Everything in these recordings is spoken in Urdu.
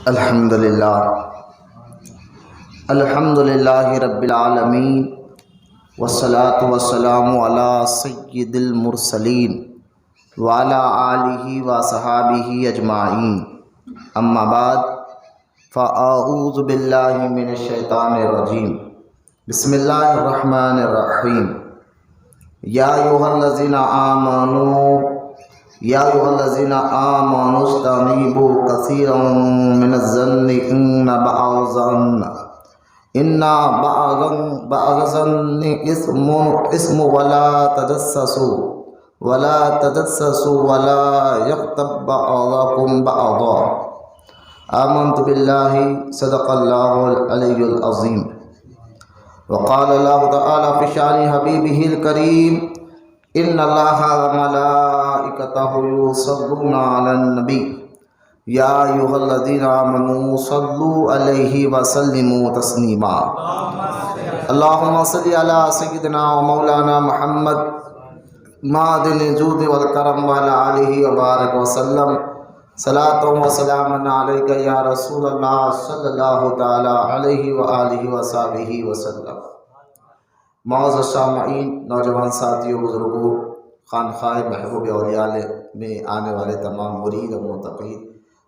الحمدللہ رب العالمین والصلاة والسلام علی سید المرسلین وعلی آلہ وصحابہ اجمعین، اما بعد فاعوذ باللہ من الشیطان الرجیم، بسم اللہ الرحمن الرحیم۔ یا ایھا الذین آمنوا اجتنبوا کثیرا من الظن ان بعض الظن اسم ولا تجسسوا ولا یغتب بعضکم بعضا۔ آمنت باللہ صدق اللہ العلی العظیم۔ وقال اللہ تعالی فی شان حبیبہ الکریم، ان اللہ وملائکتہ یصلون علی النبی یا ایھا الذین آمنوا صلوا علیہ وسلموا تسلیما۔ اللہم صل علی سیدنا و مولانا محمد معدن الجود والکرم وعلی آلہ وبارک وسلم۔ صلاۃ و سلام علیک یا رسول اللہ صلی اللہ تعالی علیہ وآلہ وصحبہ وسلم۔ معزز سامعین، نوجوان ساتھیوں، بزرگوں، خانقاہ محبوب اولیاء میں آنے والے تمام مرید و متقین،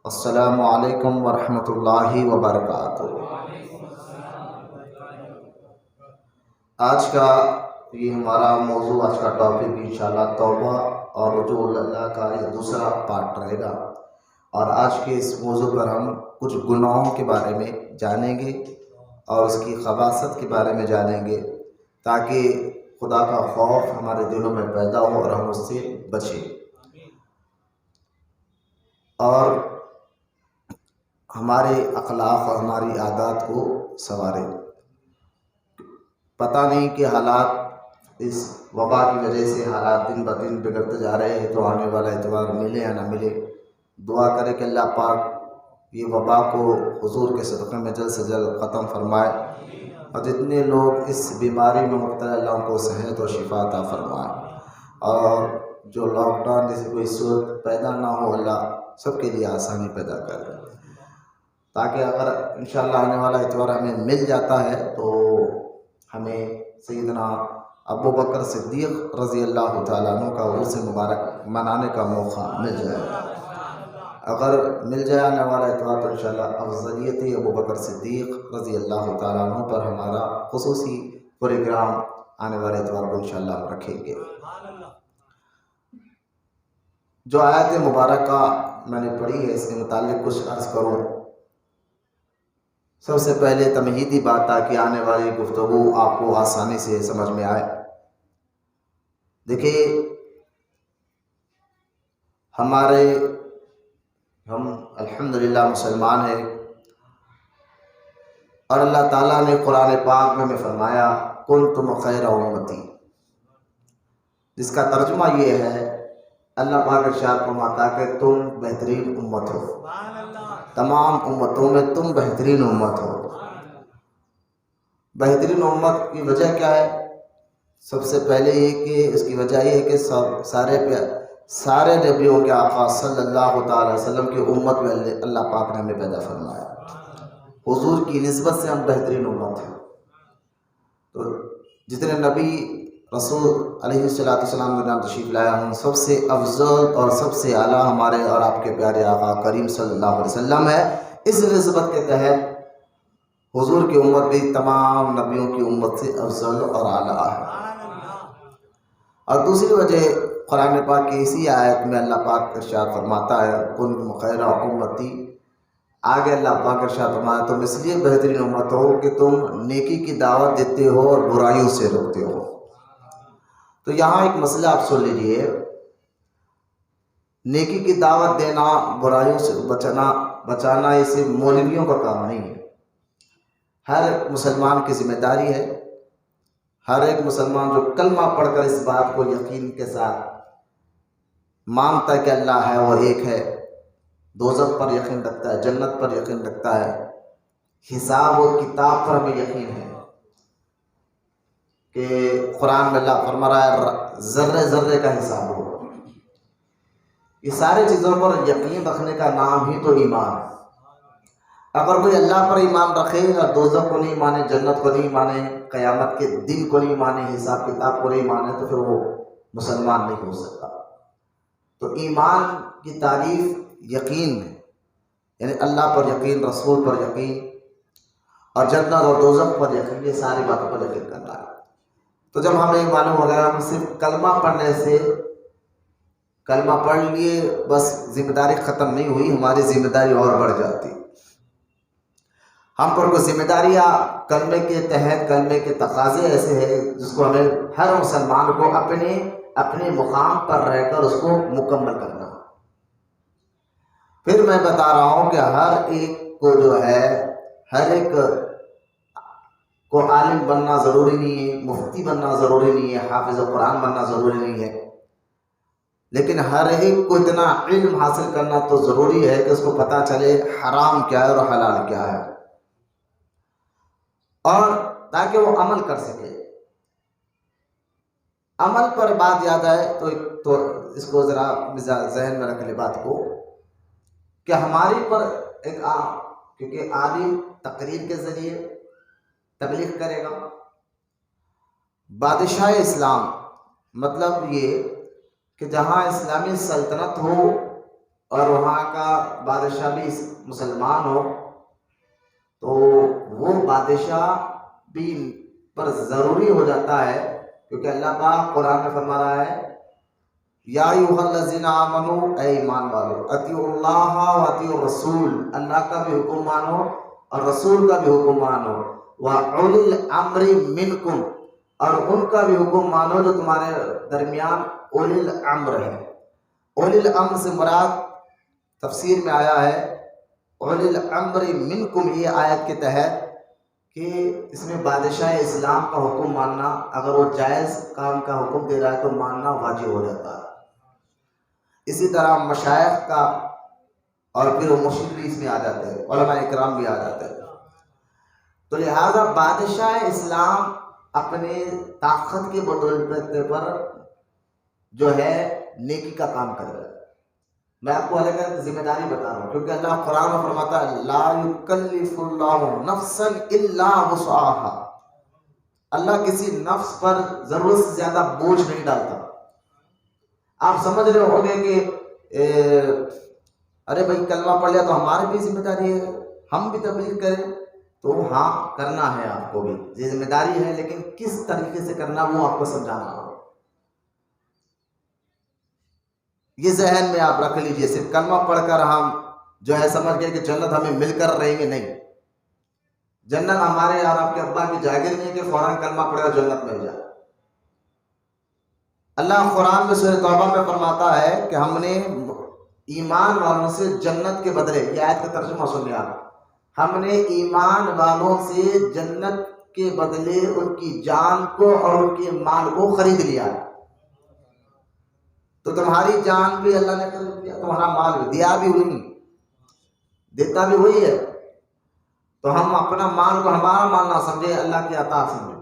السلام علیکم ورحمۃ اللہ وبرکاتہ۔ آج کا یہ ہمارا موضوع، آج کا ٹاپک انشاءاللہ توبہ اور رجوع اللہ کا یہ دوسرا پارٹ رہے گا، اور آج کے اس موضوع پر ہم کچھ گناہوں کے بارے میں جانیں گے اور اس کی خباثت کے بارے میں جانیں گے، تاکہ خدا کا خوف ہمارے دلوں میں پیدا ہو اور ہم اس سے بچیں اور ہمارے اخلاق اور ہماری عادات کو سنواریں۔ پتہ نہیں کہ حالات اس وبا کی وجہ سے حالات دن بدن بگڑتے جا رہے ہیں، تو آنے والا اتوار ملے یا نہ ملے، دعا کرے کہ اللہ پاک یہ وبا کو حضور کے صدقے میں جلد سے جلد ختم فرمائے، اور جتنے لوگ اس بیماری میں مبتلا اللہ ان کو صحت و شفا عطا فرمائے، اور جو لاک ڈاؤن جیسے کوئی صورت پیدا نہ ہو، اللہ سب کے لیے آسانی پیدا کرے، تاکہ اگر انشاءاللہ آنے والا اتوار ہمیں مل جاتا ہے تو ہمیں سیدنا ابو بکر صدیق رضی اللہ تعالیٰ عنہ کا عرس مبارک منانے کا موقع مل جائے۔ اگر مل جائے آنے والا اتوار تو انشاءاللہ افضلیت ابو بکر صدیق رضی اللہ تعالیٰ عنہ پر ہمارا خصوصی پروگرام آنے والے اتوار کو انشاءاللہ ہم رکھیں گے۔ جو آیت مبارکہ میں نے پڑھی ہے اس کے متعلق کچھ عرض کروں۔ سب سے پہلے تمہیدی بات، تاکہ آنے والی گفتگو آپ کو آسانی سے سمجھ میں آئے۔ دیکھیے، ہم الحمدللہ مسلمان ہیں، اور اللہ تعالیٰ نے قرآن پاک میں فرمایا کنتم خیر امتی، جس کا ترجمہ یہ ہے، اللہ پاک ارشاد فرماتا کہ تم بہترین امت ہو، تمام امتوں میں تم بہترین امت ہو۔ بہترین امت کی وجہ کیا ہے؟ سب سے پہلے یہ کہ اس کی وجہ یہ ہے کہ سارے نبیوں کے آقا صلی اللہ تعالی وسلم کی امت میں اللہ پاک نے ہمیں پیدا فرمایا، حضور کی نسبت سے ہم بہترین امت ہیں۔ تو جتنے نبی رسول علیہ السلام نے تشریف لایا ہوں، سب سے افضل اور سب سے اعلیٰ ہمارے اور آپ کے پیارے آقا کریم صلی اللہ علیہ وسلم ہے۔ اس نسبت کے تحت حضور کی امت بھی تمام نبیوں کی امت سے افضل اور اعلیٰ ہے۔ اور دوسری وجہ، قرآن پاک کی اسی آیت میں اللہ پاک ارشاد فرماتا ہے کنتم خیر امتی، آگے اللہ پاک ارشاد فرماتا تم اس لیے بہترین امت ہو کہ تم نیکی کی دعوت دیتے ہو اور برائیوں سے روکتے ہو۔ تو یہاں ایک مسئلہ آپ سن لیجئے، نیکی کی دعوت دینا، برائیوں سے بچانا یہ صرف مولویوں کا کام نہیں ہے، ہر مسلمان کی ذمہ داری ہے۔ ہر ایک مسلمان جو کلمہ پڑھ کر اس بات کو یقین کے ساتھ مانتا ہے کہ اللہ ہے، وہ ایک ہے، دوزخ پر یقین رکھتا ہے، جنت پر یقین رکھتا ہے، حساب و کتاب پر ہمیں یقین ہے کہ قرآن میں اللہ فرما رہا ہے ذرے ذرے کا حساب ہوگا۔ یہ ساری چیزوں پر یقین رکھنے کا نام ہی تو ایمان ہے۔ اگر کوئی اللہ پر ایمان رکھے اور دوزخ کو نہیں مانے، جنت کو نہیں مانے، قیامت کے دن کو نہیں مانے، حساب کتاب کو نہیں مانے، تو پھر وہ مسلمان نہیں ہو سکتا۔ تو ایمان کی تعریف یقین ہے، یعنی اللہ پر یقین، رسول پر یقین، اور جنت اور دوزخ پر یقین، یہ ساری باتوں پر یقین کرنا ہے۔ تو جب ہمیں معلوم ہو گیا ہم صرف کلمہ پڑھنے سے، کلمہ پڑھ لیے بس ذمہ داری ختم نہیں ہوئی، ہماری ذمہ داری اور بڑھ جاتی۔ ہم پر کوئی ذمہ داریاں کلمے کے تحت، کلمے کے تقاضے ایسے ہیں جس کو ہمیں ہر مسلمان کو اپنے مقام پر رہ کر اس کو مکمل کرنا۔ پھر میں بتا رہا ہوں کہ ہر ایک کو جو ہے، ہر ایک کو عالم بننا ضروری نہیں ہے، مفتی بننا ضروری نہیں ہے، حافظ قرآن بننا ضروری نہیں ہے، لیکن ہر ایک کو اتنا علم حاصل کرنا تو ضروری ہے کہ اس کو پتہ چلے حرام کیا ہے اور حلال کیا ہے، اور تاکہ وہ عمل کر سکے۔ عمل پر بات یاد آئے تو اس کو ذرا ذہن میں رکھ لے بات کو، کہ ہماری پر ایک کیونکہ عالم تقریر کے ذریعے تبلیغ کرے گا۔ بادشاہ اسلام مطلب یہ کہ جہاں اسلامی سلطنت ہو اور وہاں کا بادشاہ بھی مسلمان ہو، تو وہ بادشاہ بھی پر ضروری ہو جاتا ہے، کیونکہ اللہ پاک قرآن میں فرما رہا ہے یا ایھا الذین آمنوا، اے ایمان والو، اطیعوا اللہ و اطیعوا الرسول، اللہ کا بھی حکم مانو اور رسول کا بھی حکم مانو، وَأُولِي الْأَمْرِ مِنْكُمْ، اور ان کا بھی حکم مانو جو تمہارے درمیان اولی الامر ہے۔ اولی الامر سے مراد تفسیر میں آیا ہے اولی الامر منکم، یہ آیت کے تحت کہ اس میں بادشاہ اسلام کا حکم ماننا، اگر وہ جائز کام کا حکم دے رہا ہے تو ماننا واجب ہو جاتا ہے۔ اسی طرح مشائخ کا، اور پھر وہ مرشد بھی اس میں آ جاتے ہیں، علماء اکرام بھی آ جاتے ہیں۔ تو لہذا بادشاہ اسلام اپنے طاقت کے بدولتے پر جو ہے نیکی کا کام کرے گا۔ میں آپ کو الگ ذمہ داری بتا رہا ہوں، کیونکہ اللہ قرآن میں فرماتا ہے لا یکلف اللہ نفسا الا وسعها، اللہ کسی نفس پر ضرورت سے زیادہ بوجھ نہیں ڈالتا۔ آپ سمجھ رہے ہوں گے کہ ارے بھائی کلمہ پڑھ لیا تو ہماری بھی ذمہ داری ہے، ہم بھی تبلیغ کریں، تو ہاں کرنا ہے، آپ کو بھی یہ ذمہ داری ہے، لیکن کس طریقے سے کرنا وہ آپ کو سمجھانا ہوگا۔ یہ ذہن میں آپ رکھ لیجئے، صرف کلمہ پڑھ کر ہم جو ہے سمجھ گئے کہ جنت ہمیں مل کر رہیں گے، نہیں، جنت ہمارے اور آپ کے ابا کی جاگیر نہیں کہ فوراً کلمہ پڑھے اور جنت مل جائے۔ اللہ قرآن میں سورہ توبہ میں فرماتا ہے کہ ہم نے ایمان والوں سے جنت کے بدلے، یہ آیت کا ترجمہ سنیے آپ، ہم نے ایمان والوں سے جنت کے بدلے ان کی جان کو اور ان کے مال کو خرید لیا۔ تو تمہاری جان بھی اللہ نے خرید لیا، تمہارا مال بھی دیا، بھی ہوئی، دیتا بھی وہی ہے۔ تو ہم اپنا مال کو ہمارا مال نہ سمجھے، اللہ کی عطا سمجھے۔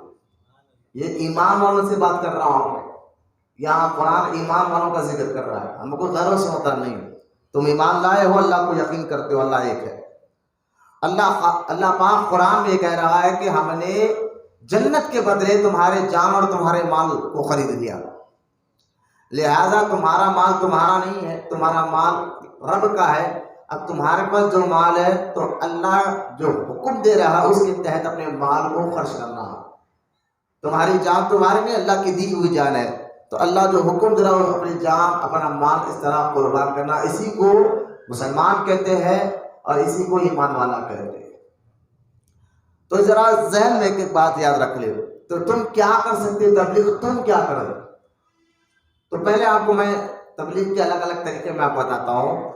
یہ ایمان والوں سے بات کر رہا ہوں، یہاں قرآن ایمان والوں کا ذکر کر رہا ہے، ہم کو غیروں سے ہوتا نہیں۔ تم ایمان لائے ہو، اللہ کو یقین کرتے ہو اللہ ایک ہے۔ اللہ پاک قرآن میں یہ کہہ رہا ہے کہ ہم نے جنت کے بدلے تمہارے جان اور تمہارے مال کو خرید لیا، لہذا تمہارا مال تمہارا نہیں ہے، تمہارا مال رب کا ہے۔ اب تمہارے پاس جو مال ہے تو اللہ جو حکم دے رہا ہے اس کے تحت اپنے مال کو خرچ کرنا ہے۔ تمہاری جان تمہارے نہیں، اللہ کی دی ہوئی جان ہے، تو اللہ جو حکم دے رہا ہے اپنی جان اپنا مال اس طرح قربان کرنا، اسی کو مسلمان کہتے ہیں اور اسی کو ایمان والا کہتے ہیں۔ تو ذرا ذہن میں ایک بات یاد رکھ لے، تو تم کیا کر سکتے ہو تبلیغ، تم کیا کرو؟ تو پہلے آپ کو میں تبلیغ کے الگ الگ طریقے میں آپ بتاتا ہوں۔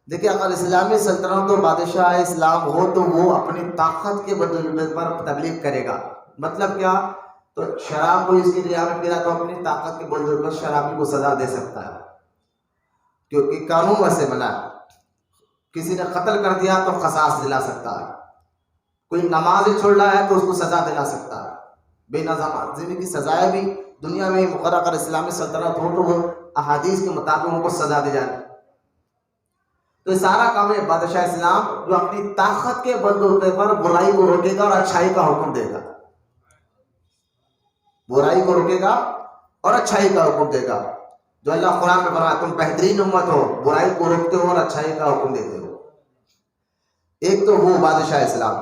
دیکھیں، اگر اسلامی سلطنت و بادشاہ اسلام ہو تو وہ اپنی طاقت کے بدولے پر تبلیغ کرے گا۔ مطلب کیا؟ تو شراب کو اس کی ریا میں پیرا تو اپنی طاقت کے بدولے پر شرابی کو سزا دے سکتا ہے، کیونکہ قانون ویسے بنا ہے۔ کسی نے قتل کر دیا تو قصاص دلا سکتا ہے، کوئی نماز چھوڑ رہا ہے تو اس کو سزا دلا سکتا ہے۔ بے نظمی کی سزائیں بھی دنیا میں مقرر کر اسلامی سلطنت ہو تو وہ احادیث کے مطابق ان کو سزا دی جائے۔ تو یہ سارا کام ہے بادشاہ اسلام جو اپنی طاقت کے بلبوتے پر برائی کو روکے گا اور اچھائی کا حکم دے گا، برائی کو روکے گا اور اچھائی کا حکم دے گا. جو اللہ قرآن میں فرمایا تم بہترین امت ہو، برائی کو روکتے ہو اور اچھائی کا حکم دیتے ہو. ایک تو وہ بادشاہ اسلام،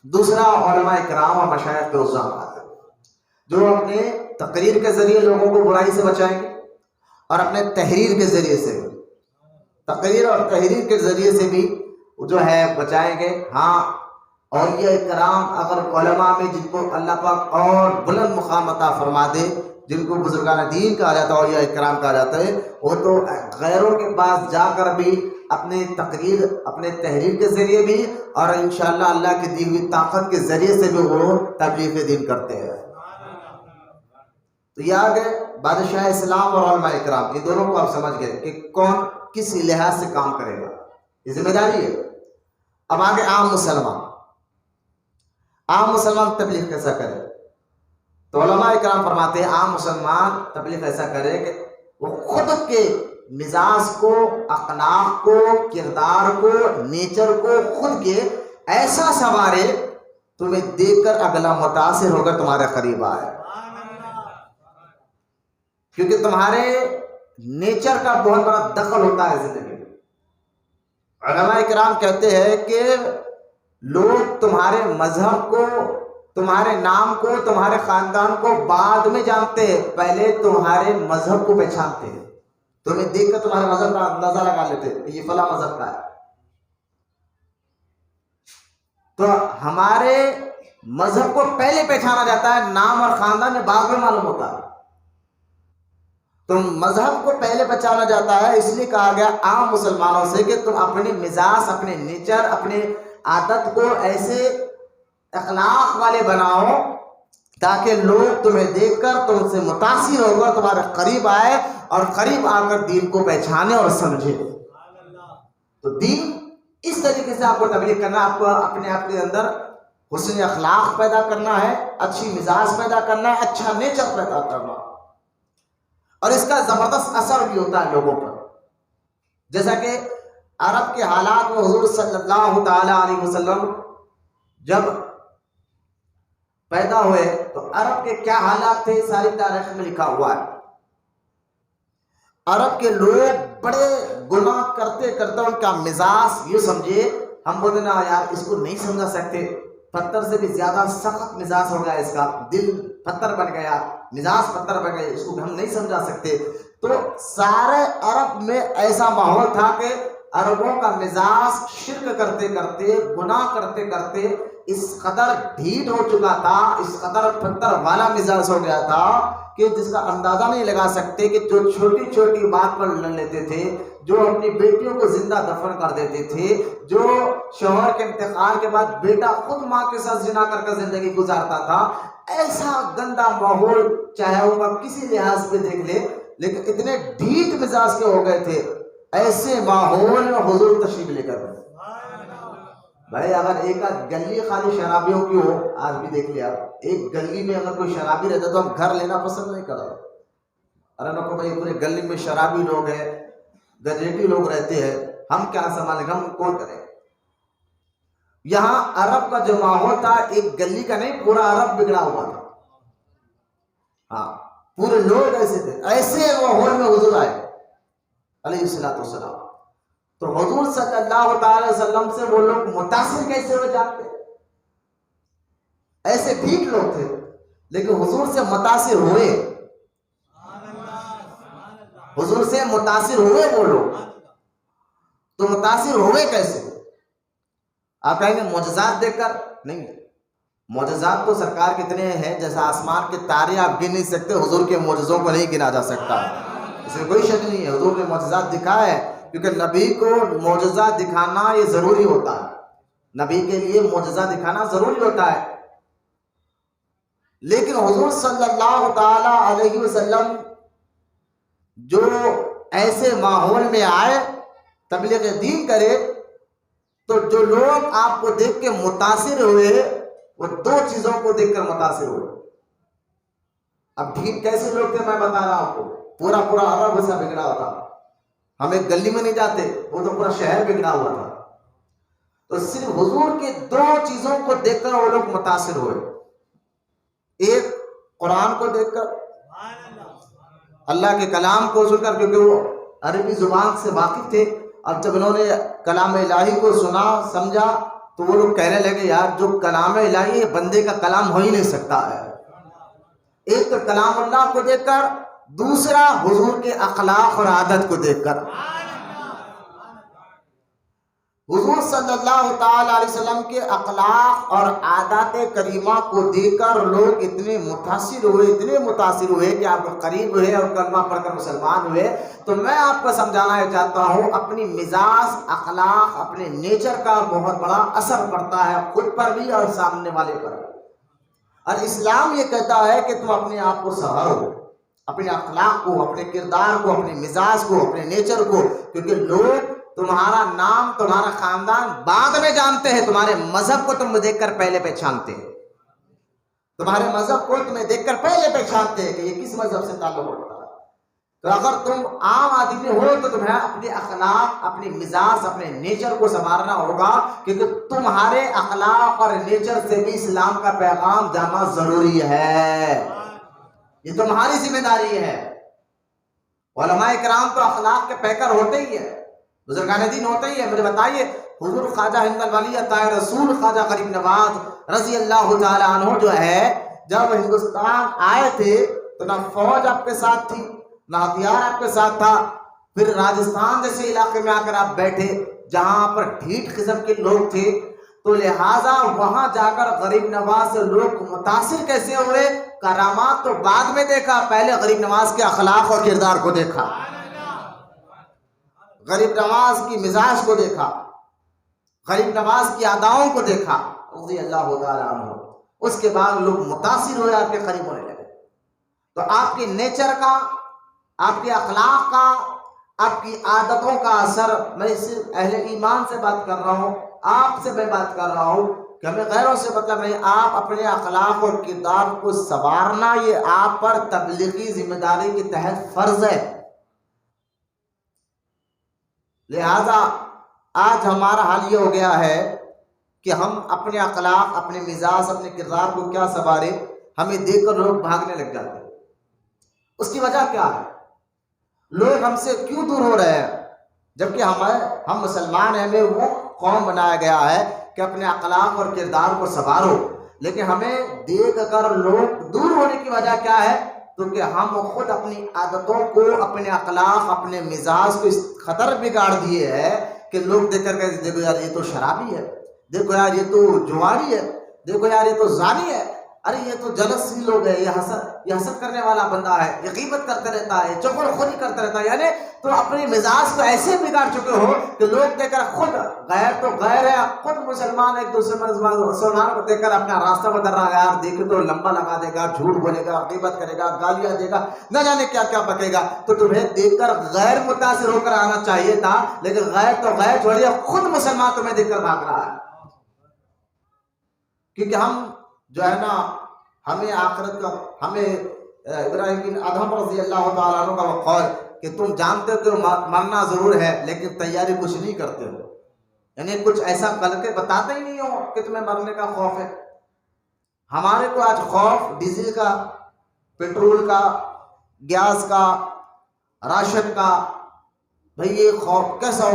دوسرا علماء کرام اور مشائخ کے عظماء جو اپنے تقریر کے ذریعے لوگوں کو برائی سے بچائیں گے اور اپنے تحریر کے ذریعے سے، تقریر اور تحریر کے ذریعے سے بھی جو ہے بچائیں گے. ہاں، اولیاء کرام اگر علماء میں جن کو اللہ پاک اور بلند مقام عطا فرما دے، جن کو بزرگان دین کہا جاتا ہے، اولیاء کرام کہا جاتا ہے، وہ تو غیروں کے پاس جا کر بھی اپنے تقریر، اپنے تحریر کے ذریعے بھی اور انشاءاللہ اللہ کی دی ہوئی طاقت کے ذریعے سے بھی وہ تبلیغ دین کرتے ہیں. تو یہ آگے بادشاہ اسلام اور علماء کرام، یہ دونوں کو آپ سمجھ گئے کہ کون کس لحاظ سے کام کرے گا، یہ ذمہ داری ہے. اب آگے عام مسلمان، عام مسلمان تبلیغ کیسا کرے؟ تو علماء کرام فرماتے ہیں عام مسلمان تبلیغ ایسا کرے کہ وہ خود کے مزاج کو، اخلاق کو، کردار کو، نیچر کو خود کے ایسا سنوارے تمہیں دیکھ کر اگلا متاثر ہو کر تمہارے قریب آئے، کیونکہ تمہارے نیچر کا بہت بڑا دخل ہوتا ہے زندگی میں. علماء کرام کہتے ہیں کہ لوگ تمہارے مذہب کو، تمہارے نام کو، تمہارے خاندان کو بعد میں جانتے ہیں، پہلے تمہارے مذہب کو پہچانتے ہیں. تمہیں دیکھ کر تمہارے مذہب کا اندازہ لگا لیتے ہیں کہ یہ فلاں مذہب کا ہے. تو ہمارے مذہب کو پہلے پہچانا جاتا ہے، نام اور خاندان میں بعد میں معلوم ہوتا ہے. تو مذہب کو پہلے پہچانا جاتا ہے، اس لیے کہا گیا عام مسلمانوں سے کہ تم اپنے مزاج، اپنے نیچر، اپنے عادت کو ایسے اخلاق والے بناؤ تاکہ لوگ تمہیں دیکھ کر تم سے متاثر ہو کر تمہارے قریب آئے اور قریب آ کر دین کو پہچانے اور سمجھے. تو دین اس طریقے سے آپ کو تبلیغ کرنا ہے، آپ کو اپنے آپ کے اندر حسن اخلاق پیدا کرنا ہے، اچھی مزاج پیدا کرنا ہے، اچھا نیچر پیدا کرنا، اور اس کا زبردست اثر بھی ہوتا ہے لوگوں پر. جیسا کہ عرب کے حالات میں حضور صلی اللہ تعالی علیہ وسلم جب پیدا ہوئے تو عرب کے کیا حالات تھے، ساری تاریخ میں لکھا ہوا ہے. عرب کے لوگ بڑے گناہ کرتے کرتے ان کا مزاج یوں سمجھے، ہم بولتے نا یار اس کو نہیں سمجھا سکتے، پتھر سے بھی زیادہ سخت مزاج ہو گیا، اس کا دل پتھر بن گیا، مزاج پتھر بن گیا، اس کو ہم نہیں سمجھا سکتے. تو سارے عرب میں ایسا ماحول تھا کہ عربوں کا مزاج شرک کرتے کرتے، گناہ کرتے کرتے اس قدر ڈھیٹ ہو چکا تھا، اس قدر پتھر والا مزاج ہو گیا تھا کہ جس کا اندازہ نہیں لگا سکتے، کہ جو چھوٹی چھوٹی بات پر لڑ لیتے تھے، جو اپنی بیٹیوں کو زندہ دفن کر دیتے تھے، جو شوہر کے انتقال کے بعد بیٹا خود ماں کے ساتھ زنا کر کے زندگی گزارتا تھا. ایسا گندا ماحول چاہے وہ کسی لحاظ پہ دیکھ لے، لیکن اتنے ڈھیٹ مزاج کے ہو گئے تھے. ایسے ماحول میں حضور تشریف لے کر گئے. بھائی اگر ایک گلی خالی شرابیوں کی ہو، آج بھی دیکھ لیا، ایک گلی میں اگر کوئی شرابی رہتا تو ہم گھر لینا پسند نہیں کرتے. ارے نکو بھائی پورے گلی میں شرابی لوگ ہیں، گجریٹی لوگ رہتے ہیں، ہم کیا سنبھالیں، ہم کون کریں. یہاں عرب کا جو ماحول تھا ایک گلی کا نہیں، پورا عرب بگڑا ہوا تھا. ہاں، پورے لوگ ایسے تھے. ایسے ماحول میں حضور آئے علیہ الصلوۃ والسلام. تو حضور صلی اللہ تعالی وسلم سے وہ لوگ متاثر کیسے ہو جاتے؟ ایسے ٹھیک لوگ تھے لیکن حضور سے متاثر ہوئے، حضور سے متاثر ہوئے وہ لوگ. تو متاثر ہوئے کیسے؟ آپ کہیں گے معجزات دیکھ کر؟ نہیں، معجزات تو سرکار کتنے ہیں، جیسا آسمان کے تارے آپ گن نہیں سکتے، حضور کے معجزوں کو نہیں گنا جا سکتا. اس میں کوئی شک نہیں ہے، حضور نے معجزات دکھائے ہیں، کیونکہ نبی کو معجزہ دکھانا یہ ضروری ہوتا ہے، نبی کے لیے معجزہ دکھانا ضروری ہوتا ہے. لیکن حضور صلی اللہ تعالی علیہ وسلم جو ایسے ماحول میں آئے تبلیغ دین کرے، تو جو لوگ آپ کو دیکھ کے متاثر ہوئے وہ دو چیزوں کو دیکھ کر متاثر ہوئے. اب ٹھیک کیسے لوگ تھے میں بتا رہا ہوں آپ کو، پورا عرب ایسا بگڑا ہوتا. ہم ایک گلی میں نہیں جاتے، وہ تو پورا شہر بگڑا ہوا تھا. تو صرف حضور کے دو چیزوں کو دیکھ کر وہ لوگ متاثر ہوئے. ایک قرآن کو دیکھ کر، اللہ کے کلام کو سن کر، کیونکہ وہ عربی زبان سے واقف تھے. اب جب انہوں نے کلام الہی کو سنا سمجھا تو وہ لوگ کہنے لگے یار جو کلام الہی ہے بندے کا کلام ہو ہی نہیں سکتا ہے. ایک تو کلام اللہ کو دیکھ کر، دوسرا حضور کے اخلاق اور عادت کو دیکھ کر. حضور صلی اللہ تعالی علیہ وسلم کے اخلاق اور عادات کریمہ کو دیکھ کر لوگ اتنے متاثر ہوئے کہ آپ کے قریب ہوئے اور کلمہ پڑھ کر مسلمان ہوئے. تو میں آپ کو سمجھانا چاہتا ہوں، اپنی مزاج، اخلاق، اپنے نیچر کا بہت بڑا اثر پڑتا ہے خود پر بھی اور سامنے والے پر بھی. اور اسلام یہ کہتا ہے کہ تم اپنے آپ کو سنوارو، اپنے اخلاق کو، اپنے کردار کو، اپنے مزاج کو، اپنے نیچر کو. کیونکہ لوگ تمہارا نام، تمہارا خاندان بعد میں جانتے ہیں، تمہارے مذہب کو تم دیکھ کر پہلے پہچانتے ہیں. تمہارے مذہب کو تمہیں دیکھ کر پہلے پہچانتے ہیں کہ یہ کس مذہب سے تعلق رکھتا ہے. تو اگر تم عام آدمی ہو تو تمہیں اپنے اخلاق، اپنے مزاج، اپنے نیچر کو سنوارنا ہوگا، کیونکہ تمہارے اخلاق اور نیچر سے بھی اسلام کا پیغام جانا ضروری ہے. یہ تمہاری ذمہ داری ہے. علماء کرام تو اخلاق کے پیکر ہوتے ہی ہیں، بزرگان دین ہوتے ہی ہیں. مجھے بتائیے حضور خواجہ ہند الولی عطا رسول خواجہ غریب نواز رضی اللہ تعالی عنہ جو ہے، جب ہندوستان آئے تھے تو نہ فوج آپ کے ساتھ تھی، نہ ہتھیار آپ کے ساتھ تھا. پھر راجستھان جیسے علاقے میں آ کر آپ بیٹھے جہاں پر ڈھیٹ قسم کے لوگ تھے، تو لہٰذا وہاں جا کر غریب نواز سے لوگ متاثر کیسے ہوئے؟ کرامات تو بعد میں دیکھا، پہلے غریب نواز کے اخلاق اور کردار کو دیکھا، غریب نواز کی مزاج کو دیکھا، غریب نواز کی اداؤں کو دیکھا رضی اللہ تعالیٰ عنہ. اس کے بعد لوگ متاثر ہوئے، آپ کے قریب ہونے لگے. تو آپ کے نیچر کا، آپ کے اخلاق کا، آپ کی عادتوں کا اثر، میں صرف اہل ایمان سے بات کر رہا ہوں، آپ سے میں بات کر رہا ہوں کہ ہمیں غیروں سے مطلب نہیں. آپ اپنے اخلاق اور کردار کو سنوارنا یہ آپ پر تبلیغی ذمہ داری کے تحت فرض ہے. لہذا آج ہمارا حال یہ ہو گیا ہے کہ ہم اپنے اخلاق، اپنے مزاج، اپنے کردار کو کیا سنوارے، ہمیں دیکھ کر لوگ بھاگنے لگ جاتے ہیں. اس کی وجہ کیا ہے؟ لوگ ہم سے کیوں دور ہو رہے ہیں؟ جبکہ ہم مسلمان ہیں، ہمیں وہ قوم بنایا گیا ہے کہ اپنے اخلاق اور کردار کو سنوارو. لیکن ہمیں دیکھ کر لوگ دور ہونے کی وجہ کیا ہے؟ کیونکہ ہم خود اپنی عادتوں کو، اپنے اخلاق، اپنے مزاج کو اس خطر بگاڑ دیے ہے کہ لوگ دیکھ کر کہتے دیکھو یار یہ تو شرابی ہے، دیکھو یار یہ تو جواری ہے، دیکھو یار یہ تو زانی ہے، ارے یہ تو جلس ہی لوگ ہے، یہ حسد کرنے والا بندہ ہے، یہ غیبت کرتے رہتا ہے، چغل خوری کرتا رہتا ہے. یعنی تو اپنے مزاج کو ایسے بگاڑ چکے ہو کہ لوگ دیکھ کر خود غیر تو غیر ہے، خود مسلمان ایک دوسرے مسلمانوں کو دیکھ کر اپنا راستہ بدل رہا ہے. یار دیکھے تو لمبا لگا دے گا، جھوٹ بولے گا، غیبت کرے گا، گالیاں دے گا، نہ جانے کیا کیا بکے گا. تو تمہیں دیکھ کر غیر متاثر ہو کر آنا چاہیے تھا، لیکن غیر تو غیر چھوڑیے، خود مسلمان تمہیں دیکھ کر بھاگ رہا ہے. کیونکہ ہم جو ہے نا، ہمیں آخرت کا، ہمیں ابراہیم بن ادھم رضی اللہ تعالیٰ عنہ کا وہ قول کہ تم جانتے ہو کہ مرنا ضرور ہے لیکن تیاری کچھ نہیں کرتے ہو. یعنی کچھ ایسا کر کے بتاتے ہی نہیں ہو کہ تمہیں مرنے کا خوف ہے. ہمارے کو آج خوف ڈیزل کا، پیٹرول کا، گیس کا، راشن کا. بھئی یہ خوف کیسا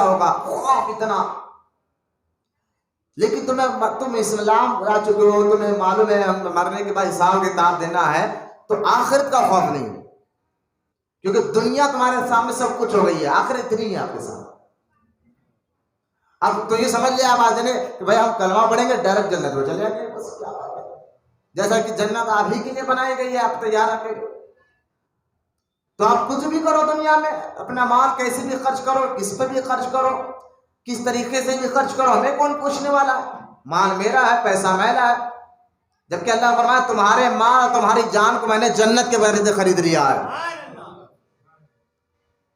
ہوگا خوف اتنا. لیکن تم اسلام آ چکے ہو، تمہیں معلوم ہے ہم مرنے کے بعد حساب کتاب دینا ہے، تو آخرت کا خوف نہیں ہے. کیونکہ دنیا تمہارے سامنے سب کچھ ہو گئی ہے، آخرت نہیں ہے آپ کے سامنے. اب تو یہ سمجھ لیا آپ آج نے کہ بھائی ہم کلمہ پڑھیں گے ڈائریکٹ جنت میں چلے جائیں گے، بس کیا بات ہے. جیسا کہ جنت آپ ہی کے لیے بنائی گئی ہے، آپ تیار رکھیں گے. تو آپ کچھ بھی کرو دنیا میں، اپنا مال کیسے بھی خرچ کرو، کس پہ بھی خرچ کرو، کس طریقے سے بھی خرچ کرو، ہمیں کون پوچھنے والا ہے؟ مال میرا ہے، پیسہ میرا ہے. جبکہ اللہ فرمایا تمہارے مال، تمہاری جان کو میں نے جنت کے بدلے خرید لیا ہے.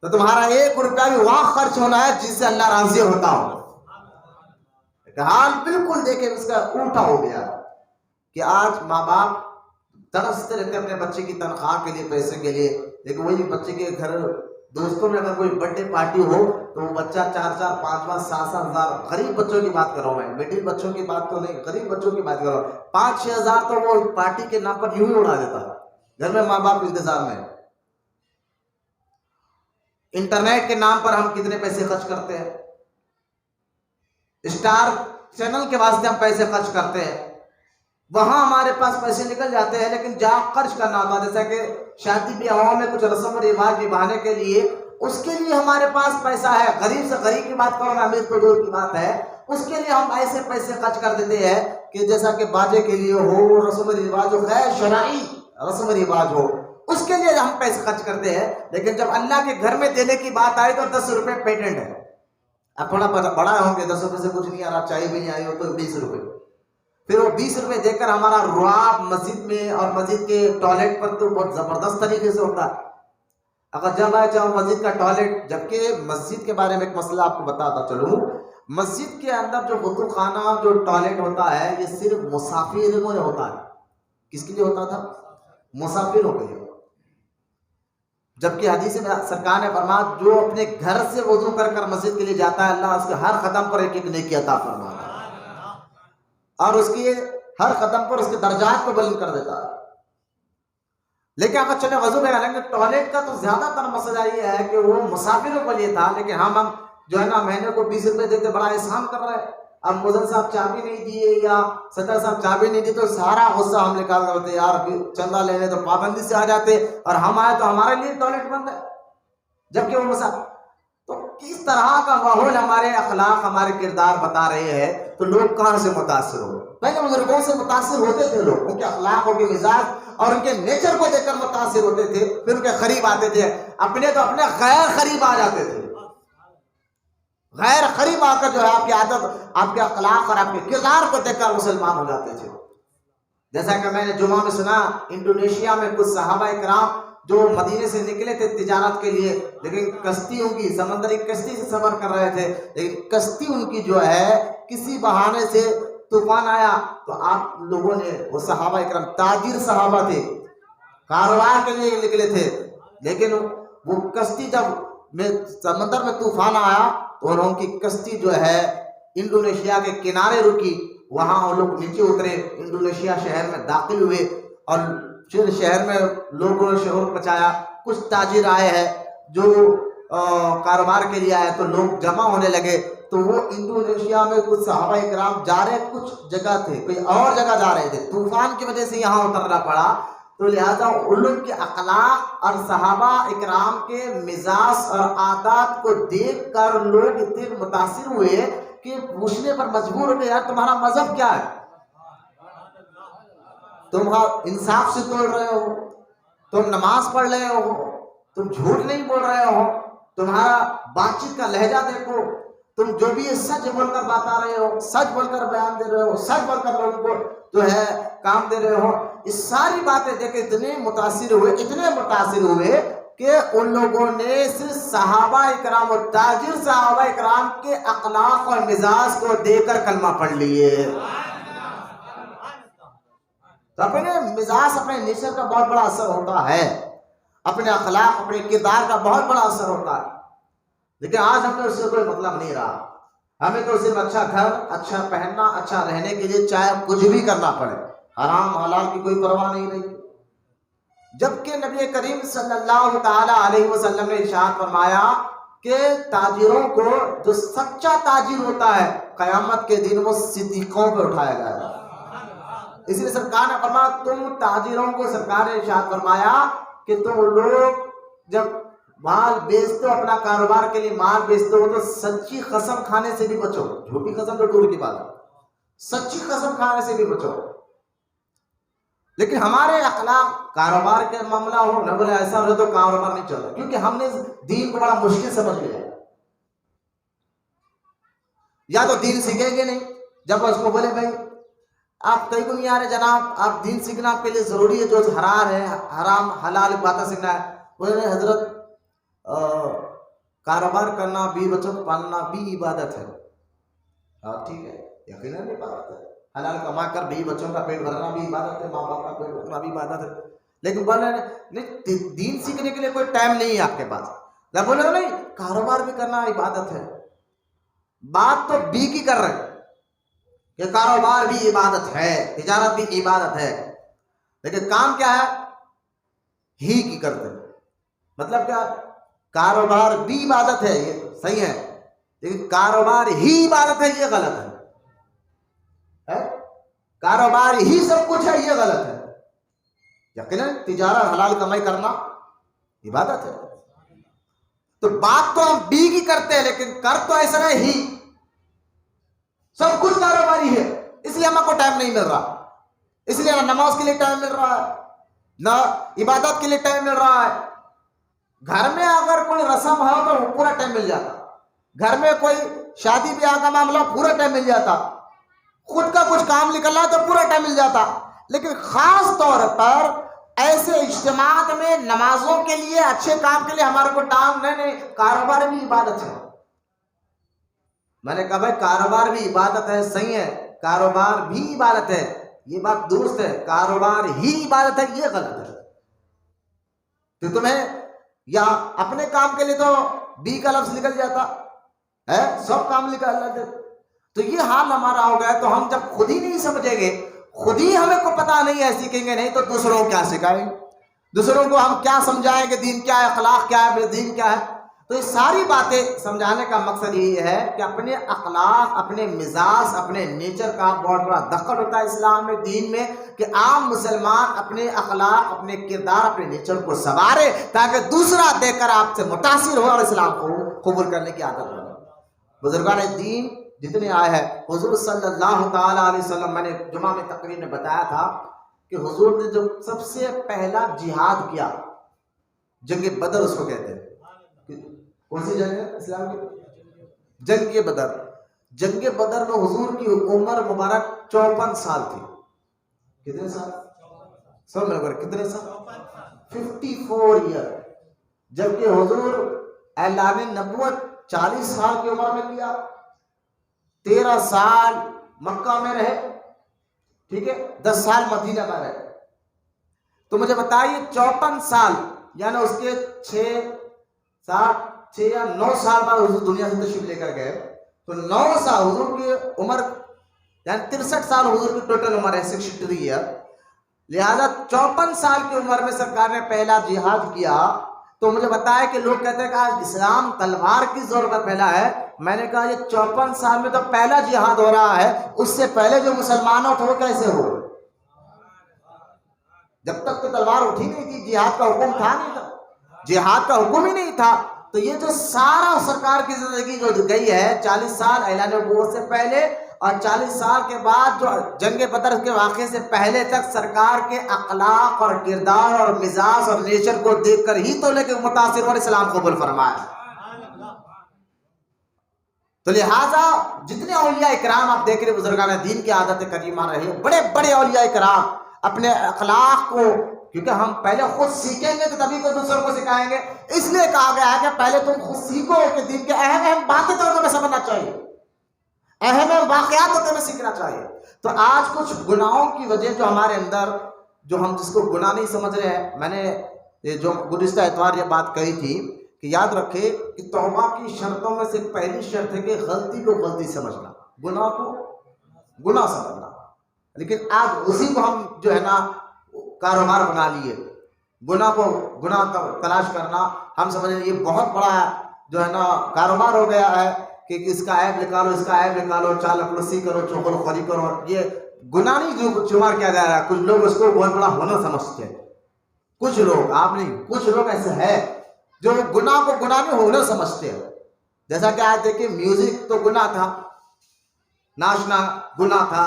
تو تمہارا 1 روپیہ بھی وہاں خرچ ہونا ہے جس سے اللہ راضی ہوتا ہو. حال بالکل دیکھیں اس کا الٹا ہو گیا کہ آج ماں باپ ترستے رہتے اپنے بچے کی تنخواہ کے لیے، پیسے کے لیے، لیکن وہی بچے کے گھر دوستوں میں اگر کوئی برتھ ڈے پارٹی ہو تو وہ بچہ 4,000 5,000 7,000 ہزار، غریب بچوں کی بات کر رہا ہوں میں، مڈل بچوں کی بات تو نہیں، غریب بچوں کی بات کر رہا ہوں، 5-6 ہزار تو وہ پارٹی کے نام پر یوں ہی اڑا دیتا ہے، گھر میں ماں باپ انتظار میں۔ انٹرنیٹ کے نام پر ہم کتنے پیسے خرچ کرتے ہیں، اسٹار چینل کے واسطے ہم پیسے خرچ کرتے ہیں، وہاں ہمارے پاس پیسے نکل جاتے ہیں، لیکن جہاں خرچ کرنا ہوتا ہے، جیسا کہ شادی بیاہوں میں کچھ رسم و رواج نبھانے کے لیے، اس کے لیے ہمارے پاس پیسہ ہے، غریب سے غریب کی بات کرو نا، امیر تو دور کی بات ہے، اس کے لیے ہم ایسے پیسے خرچ کر دیتے ہیں کہ جیسا کہ باجے کے لیے ہو، رسم و رواج ہو، غیر شرعی رسم و رواج ہو، اس کے لیے ہم پیسے خرچ کرتے ہیں، لیکن جب اللہ کے گھر میں دینے کی بات آئی تو 10 روپے پیٹنٹ ہے۔ اب تھوڑا بڑا ہوں گے، 10 روپے سے کچھ نہیں آ رہا، چائے بھی نہیں آئی ہو تو 20 روپے، پھر وہ 20 روپے دے کر ہمارا رعب مسجد میں اور مسجد کے ٹوائلٹ پر تو بہت زبردست طریقے سے ہوتا ہے۔ اگر جب آئے چاہو مسجد کا ٹوائلٹ، جبکہ مسجد کے بارے میں ایک مسئلہ آپ کو بتاتا چلوں، مسجد کے اندر جو وضو خانہ جو ٹوائلٹ ہوتا ہے یہ صرف مسافروں میں ہوتا ہے۔ کس کے لیے ہوتا تھا؟ مسافروں کے لیے۔ جبکہ حدیث میں سرکار نے فرمایا جو اپنے گھر سے وضو کر کر مسجد کے لیے جاتا ہے، اللہ اس کے ہر قدم پر ایک ایک نیکی عطا فرماتا ہے، اور اس کی ہر قدم پر اس کے درجات کو بلند کر دیتا ہے۔ لیکن اگر چلے وضو میں لیں گے، ٹوائلٹ کا تو زیادہ تر مسئلہ یہ ہے کہ وہ مسافروں کے لیے تھا، لیکن ہم جو ہے نا مہینے کو 20 روپے دیتے، بڑا احسان کر رہے ہیں۔ اب مؤذن صاحب چابی نہیں دیے یا صدر صاحب چابی نہیں دی تو سارا غصہ ہم نکال رہے ہوتے، یار چندہ لینے تو پابندی سے آ جاتے، اور ہم آئے تو ہمارے لیے ٹوائلٹ بند ہے، جبکہ وہ مسافر۔ تو کس طرح کا ماحول ہمارے اخلاق ہمارے کردار بتا رہے ہیں، تو لوگ کہاں سے متاثر ہو؟ پہلے بزرگوں سے متاثر ہوتے تھے لوگ، ان کے اخلاق ان کے مزاج اور ان کے نیچر کو دیکھ کر متاثر ہوتے تھے، پھر ان کے قریب آتے تھے، اپنے تو اپنے غیر قریب آ جاتے تھے، غیر قریب آ کر جو ہے آپ کی عادت، آپ کے اخلاق اور آپ کے کردار کو دیکھ کر مسلمان ہو جاتے تھے۔ جیسا کہ میں نے جمعہ میں سنا، انڈونیشیا میں کچھ صحابہ اکرام جو مدینے سے نکلے تھے تجارت کے لیے، لیکن کشتی ان کی سمندری کشتی سے سفر کر رہے تھے، لیکن کشتی ان کی جو ہے کسی بہانے سے طوفان آیا، تو آپ لوگوں نے، وہ صحابہ اکرام تاجر صحابہ تھے، کاروبار کے لیے نکلے تھے، لیکن وہ کشتی جب سمندر میں طوفان آیا تو انہوں کی کشتی جو ہے انڈونیشیا کے کنارے رکی، وہاں وہ لوگ نیچے اترے، انڈونیشیا شہر میں داخل ہوئے، اور پھر شہر میں لوگوں نے شعور مچایا، کچھ تاجر آئے ہیں جو کاروبار کے لیے آئے، تو لوگ جمع ہونے لگے، تو وہ انڈونیشیا میں کچھ صحابہ اکرام جا رہے، کچھ جگہ تھے، کوئی اور جگہ جا رہے تھے، طوفان کی وجہ سے یہاں اترنا پڑا، تو لہذا ان لوگ کے اخلاق اور صحابہ اکرام کے مزاج اور عادات کو دیکھ کر لوگ اتنے متاثر ہوئے کہ پوچھنے پر مجبور ہو گئے، یار تمہارا مذہب کیا ہے؟ تم انصاف سے توڑ رہے ہو، تم نماز پڑھ رہے ہو، تم جھوٹ نہیں بول رہے ہو، تمہارا بات چیت کا لہجہ دیکھو، تم جو بھی سچ بول کر بتا رہے ہو، سچ بول کر بیان دے رہے ہو، سچ بول کر لوگوں کو جو ہے کام دے رہے ہو، اس ساری باتیں دیکھ کے اتنے متاثر ہوئے کہ ان لوگوں نے صرف صحابہ اکرام اور تاجر صحابہ اکرام کے اخلاق اور مزاج کو دیکھ کر کلمہ پڑھ لیے۔ تو اپنے مزاج، اپنے نیچر کا بہت بڑا اثر ہوتا ہے، اپنے اخلاق، اپنے کردار کا بہت بڑا اثر ہوتا ہے، لیکن آج ہمیں اس سے کوئی مطلب نہیں رہا، ہمیں تو صرف اچھا گھر، اچھا پہننا، اچھا رہنے کے لیے چاہے کچھ بھی کرنا پڑے، حرام حلال کی کوئی پرواہ نہیں رہی، جبکہ نبی کریم صلی اللہ تعالی علیہ وسلم نے ارشاد فرمایا کہ تاجروں کو، جو سچا تاجر ہوتا ہے، قیامت کے دن وہ صدیقوں پہ اٹھایا جائے گا۔ اس لیے سرکار نے فرمایا، تم تاجروں کو، سرکار نے ارشاد فرمایا کہ تم لوگ جب مال بیچتے ہو، اپنا کاروبار کے لیے مال بیچتے ہو، تو سچی قسم کھانے سے بھی بچو، جھوٹی قسم تو دور کی بات ہے، سچی قسم کھانے سے بھی بچو۔ لیکن ہمارے اخلاق، کاروبار کے معاملہ ہو نہ، بولے ایسا ہو تو کاروبار نہیں چل رہا، کیونکہ ہم نے دین کو بڑا مشکل سمجھ لیا، یا تو دین سیکھیں گے نہیں، جب اس کو بولے بھائی آپ کہیں کو نہیں آ رہے جناب، آپ دین سیکھنا آپ کے لیے ضروری ہے، جو حرام ہے، حرام حلال باتیں سیکھنا ہے، بولے حضرت کاروبار کرنا، بیوی بچوں کو پالنا بھی عبادت ہے۔ ٹھیک ہے، یقیناً عبادت ہے، حلال کما کر بیوی بچوں کا پیٹ بھرنا بھی عبادت ہے، ماں باپ کا پیٹ بھرنا بھی عبادت ہے، لیکن بولے نہیں دین سیکھنے کے لیے کوئی ٹائم نہیں ہے آپ کے پاس، نہ بولے نہیں کاروبار بھی کرنا عبادت ہے. بات تو بی کی کر رہے کہ کاروبار بھی عبادت ہے، تجارت بھی عبادت ہے، لیکن کام کیا ہے؟ ہی کی کرتے. مطلب کیا؟ کاروبار بھی عبادت ہے، یہ صحیح ہے، لیکن کاروبار ہی عبادت ہے یہ غلط ہے. کاروبار ہی سب کچھ ہے یہ غلط ہے. یقیناً تجارت حلال کمائی کرنا عبادت ہے. تو بات تو ہم بی کی کرتے ہیں، لیکن کر تو ایسا ہے ہی سب کچھ کاروباری ہے. اس لیے ہم کو ٹائم نہیں مل رہا، اس لیے نہ نماز کے لیے ٹائم مل رہا ہے، نہ عبادت کے لیے ٹائم مل رہا ہے. گھر میں اگر کوئی رسم ہو تو پورا ٹائم مل جاتا، گھر میں کوئی شادی بیاہ کا معاملہ پورا ٹائم مل جاتا، خود کا کچھ کام نکلنا تو پورا ٹائم مل جاتا. لیکن خاص طور پر ایسے اجتماعات میں نمازوں کے لیے، اچھے کام کے لیے ہمارے کو ٹائم نہیں. کاروبار بھی عبادت ہے. میں نے کہا بھائی کاروبار بھی عبادت ہے، صحیح ہے، کاروبار بھی عبادت ہے، یہ بات درست ہے. کاروبار ہی عبادت ہے یہ غلط ہے. تو تمہیں یا اپنے کام کے لیے تو بی کا لفظ نکل جاتا ہے، سب کام نکل جاتے. تو یہ حال ہمارا ہو گیا. تو ہم جب خود ہی نہیں سمجھیں گے، خود ہی ہمیں کو پتا نہیں ہے، سیکھیں گے نہیں تو دوسروں کو کیا سکھائیں؟ دوسروں کو ہم کیا سمجھائیں کہ دین کیا ہے، اخلاق کیا ہے، دین کیا ہے؟ تو یہ ساری باتیں سمجھانے کا مقصد یہ ہے کہ اپنے اخلاق، اپنے مزاج، اپنے نیچر کا بہت بڑا دخل ہوتا ہے اسلام میں، دین میں، کہ عام مسلمان اپنے اخلاق، اپنے کردار، اپنے نیچر کو سنوارے تاکہ دوسرا دیکھ کر آپ سے متاثر ہو اور اسلام کو قبول کرنے کی عادت بنے. بزرگان دین جتنے آئے ہیں، حضور صلی اللہ تعالیٰ علیہ وسلم، میں نے جمعہ میں تقریر میں بتایا تھا کہ حضور نے جو سب سے پہلا جہاد کیا، جنگ بدر اس کو کہتے ہیں. کون سی جنگ ہے اسلام کی؟ جنگ بدر. جنگ بدر میں حضور کی عمر مبارک 54 سال تھی. کتنے سال؟ سب مل کر کتنے سال؟ 54 ایئر. جبکہ حضور اعلان نبوت 40 سال کی عمر میں کیا، 13 سال مکہ میں رہے، ٹھیک ہے، 10 سال مدینہ میں رہے. تو مجھے بتائیے 54 سال یعنی اس کے 6 یا 9 سال بعد حضور دنیا سے تشریف لے کر گئے. تو 9 سال حضور کی عمر یعنی 63 سال حضور کی ٹوٹل عمر ہے، 63 ایئر. لہذا 54 سال کی عمر میں سرکار نے پہلا جہاد کیا. تو مجھے بتایا کہ لوگ کہتے ہیں کہ آج اسلام تلوار کی زور پر پھیلا ہے. میں نے کہا یہ 54 سال میں تو پہلا جہاد ہو رہا ہے، اس سے پہلے جو مسلمانوں تھے وہ کیسے ہو؟ جب تک تو تلوار اٹھی نہیں تھی، جہاد کا حکم تھا نہیں تھا، جہاد کا حکم ہی نہیں تھا. تو یہ جو سارا سرکار کی زندگی جو گئی ہے، 40 سال اعلان نبوت سے پہلے اور 40 سال کے بعد جو جنگ بدر کے واقعے سے پہلے تک، سرکار کے اخلاق اور کردار اور مزاج اور نیچر کو دیکھ کر ہی تو لے کے متاثر اور اسلام قبول فرمایا. تو لہٰذا جتنے اولیاء اکرام آپ دیکھ رہے، بزرگان دین کی عادت کریمہ رہے، بڑے بڑے اولیاء اکرام اپنے اخلاق کو، کیونکہ ہم پہلے خود سیکھیں گے تو تبھی کو دوسروں کو سکھائیں گے. اس لیے کہا گیا ہے کہ پہلے تم خود سیکھو کہ دین کے اہم اہم باتیں تو تمہیں سمجھنا چاہیے، اہم اہم واقعات تو تمہیں سیکھنا چاہیے. تو آج کچھ گناہوں کی وجہ جو ہمارے اندر، جو ہم جس کو گناہ نہیں سمجھ رہے ہیں، میں نے یہ جو گزشتہ اتوار یہ بات کہی تھی کہ یاد رکھے کہ توبہ کی شرطوں میں سے پہلی شرط ہے کہ غلطی کو غلطی سمجھنا، گناہ کو گناہ سمجھنا. لیکن آج اسی کو ہم جو ہے نا کاروبار بنا لیے، گناہ کو گناہ تلاش کرنا ہم سمجھ رہے یہ بہت بڑا جو ہے نا کاروبار ہو گیا ہے کہ اس کا عیب نکالو، اس کا عیب نکالو، چال اپلسی کرو، چغل خوری کرو. یہ گناہ نہیں جو شمار کیا جا رہا ہے. کچھ لوگ اس کو بہت بڑا ہنر سمجھتے ہیں، کچھ لوگ، آپ نہیں، کچھ لوگ ایسے ہیں جو گناہ کو گناہ میں ہنر سمجھتے ہیں. جیسا کہ آج دیکھیں میوزک تو گناہ تھا، ناچنا گناہ تھا،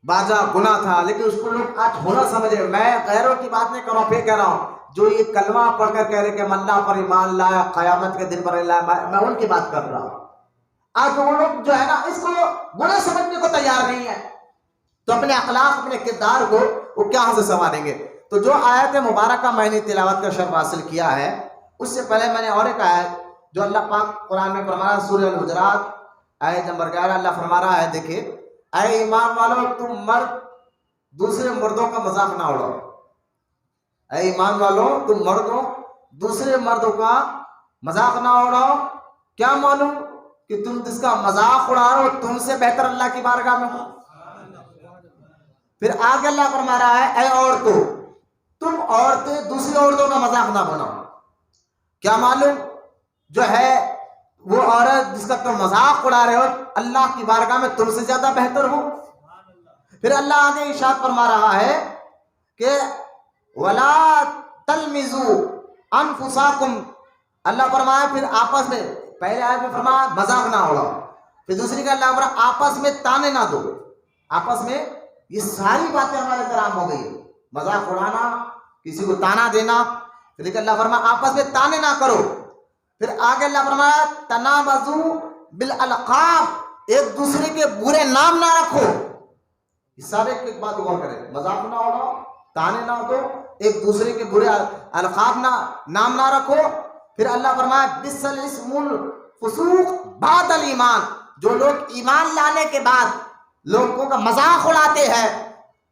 باجا گناہ تھا، لیکن اس کو لوگ آج ہنر سمجھے. میں غیروں کی بات نہیں کر رہا ہوں، پھر کہہ رہا ہوں جو یہ کلمہ پڑھ کر کہہ رہے کہ اللہ پر ایمان لایا، قیامت کے دن پر اللہ، میں ان کی بات کر رہا ہوں. آج وہ لوگ جو ہے نا اس کو گناہ سمجھنے کو تیار نہیں ہے، تو اپنے اخلاق، اپنے کردار کو وہ کہاں سے سنواریں گے؟ تو جو آیت مبارکہ میں نے تلاوت کا شرف حاصل کیا ہے، اس سے پہلے میں نے اور ایک آیت جو اللہ پاک قرآن میں فرمایا، سورہ الحجرات آیت نمبر 11، اللہ فرما رہا ہے، دیکھیں، اے ایمان والو تم مرد دوسرے مردوں کا مذاق نہ اڑاؤ. اے ایمان والو تم مردوں دوسرے مردوں کا مذاق نہ اڑاؤ، کیا معلوم کہ تم جس کا مذاق اڑا رہے ہو تم سے بہتر اللہ کی بارگاہ میں ہو۔ پھر آگے اللہ فرما رہا ہے اے عورتوں، تم عورتیں دوسری عورتوں کا مذاق نہ بناؤ، کیا معلوم جو ہے وہ عورت جس کا تم مذاق اڑا رہے ہو اللہ کی بارگاہ میں تم سے زیادہ بہتر ہو۔ پھر اللہ آگے ارشاد فرما رہا ہے کہ وَلَا تَلْمِزُوا أَنفُسَكُمْ، اللہ فرمایا پھر آپس میں، پہلے آیت میں فرمایا مذاق نہ اڑاؤ، پھر دوسری کا اللہ فرمایا آپس میں تانے نہ دو۔ آپس میں یہ ساری باتیں ہمارے اندر عام ہو گئی، مذاق اڑانا، کسی کو تانا دینا، پھر اللہ فرمایا آپس میں تانے نہ کرو۔ پھر آگے اللہ فرمایا تنابزوا بالالقاب، ایک دوسرے کے برے نام نہ رکھو۔ یہ سارے ایک بات غور کریں، مذاق نہ اڑاؤ، تانے نہ دو، ایک دوسرے کے برے القاب نام نہ رکھو۔ پھر اللہ فرمایا بئس الاسم الفسوق بعد الایمان، جو لوگ ایمان لانے کے بعد لوگوں کا مذاق اڑاتے ہیں،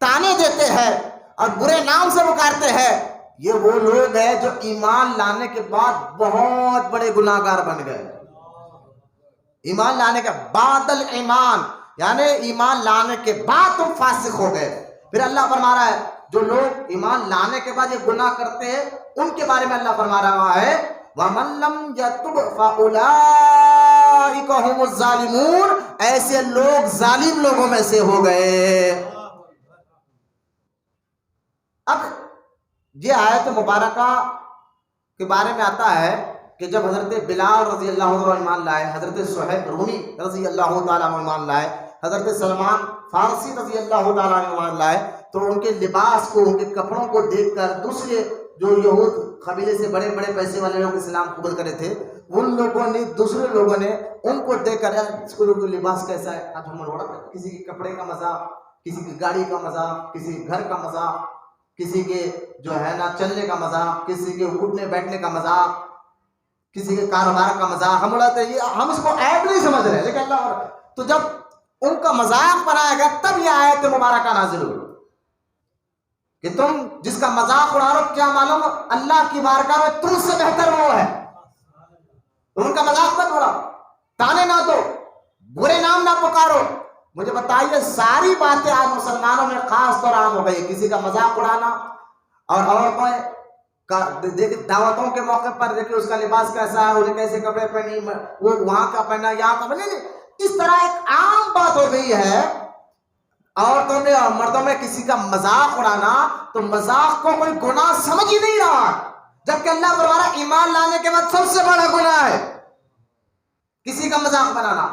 تانے دیتے ہیں اور برے نام سے پکارتے ہیں، یہ وہ لوگ ہیں جو ایمان لانے کے بعد بہت بڑے گناہگار بن گئے۔ ایمان لانے کے بعد الایمان یعنی ایمان لانے کے بعد تم فاسق ہو گئے۔ پھر اللہ فرما رہا ہے جو لوگ ایمان لانے کے بعد یہ گناہ کرتے ہیں ان کے بارے میں اللہ فرما رہا ہے وَمَن لَّمْ يَتُبْ فَأُولَٰئِكَ هُمُ الظَّالِمُونَ، ایسے لوگ ظالم لوگوں میں سے ہو گئے۔ اب یہ آیت مبارکہ کے بارے میں آتا ہے کہ جب حضرت بلال رضی اللہ عنہ ایمان لائے، حضرت صہیب رومی رضی اللہ تعالیٰ عنہ ایمان لائے، حضرت سلمان فارسی رضی اللہ تعالیٰ عنہ ایمان لائے، تو ان کے لباس کو، ان کے کپڑوں کو دیکھ کر دوسرے جو یہود قبیلے سے بڑے بڑے پیسے والے لوگ اسلام قبول کرے تھے، ان لوگوں نے، دوسرے لوگوں نے ان کو دیکھ کر اس کو لباس کیسا ہے، آج ہم لوگ کسی کے کپڑے کا مزہ، کسی کی گاڑی کا مزہ، کسی کے گھر کا مزہ، کسی کے جو ہے نا چلنے کا مزہ، کسی کے اٹھنے بیٹھنے کا مزہ، کسی کے کاروبار کا مذاق، ہم اس کو عیب نہیں سمجھ رہے، لیکن اللہ، تو جب ان کا مذاق بنایا گیا تب یہ آیت مبارکہ نازل ہوئی کہ تم جس کا مذاق اڑا رہو کیا معلوم اللہ کی بارگاہ میں تم سے بہتر وہ ہے۔ ان کا مذاق مت اڑاؤ، تانے نہ دو، برے نام نہ پکارو۔ مجھے بتائیے ساری باتیں آج مسلمانوں میں خاص طور عام ہو گئی، کسی کا مذاق اڑانا، اور عورتیں دعوتوں کے موقع پر دیکھیں اس کا لباس کیسا ہے، انہیں کیسے کپڑے پہنی، وہ وہاں کا پہنا یہاں کا پہنا، اس طرح ایک عام بات ہو گئی ہے عورتوں میں اور مردوں میں کسی کا مذاق اڑانا، تو مذاق کو کوئی گناہ سمجھ ہی نہیں رہا، جبکہ اللہ فرمایا ایمان لانے کے بعد سب سے بڑا گناہ ہے کسی کا مذاق بنانا۔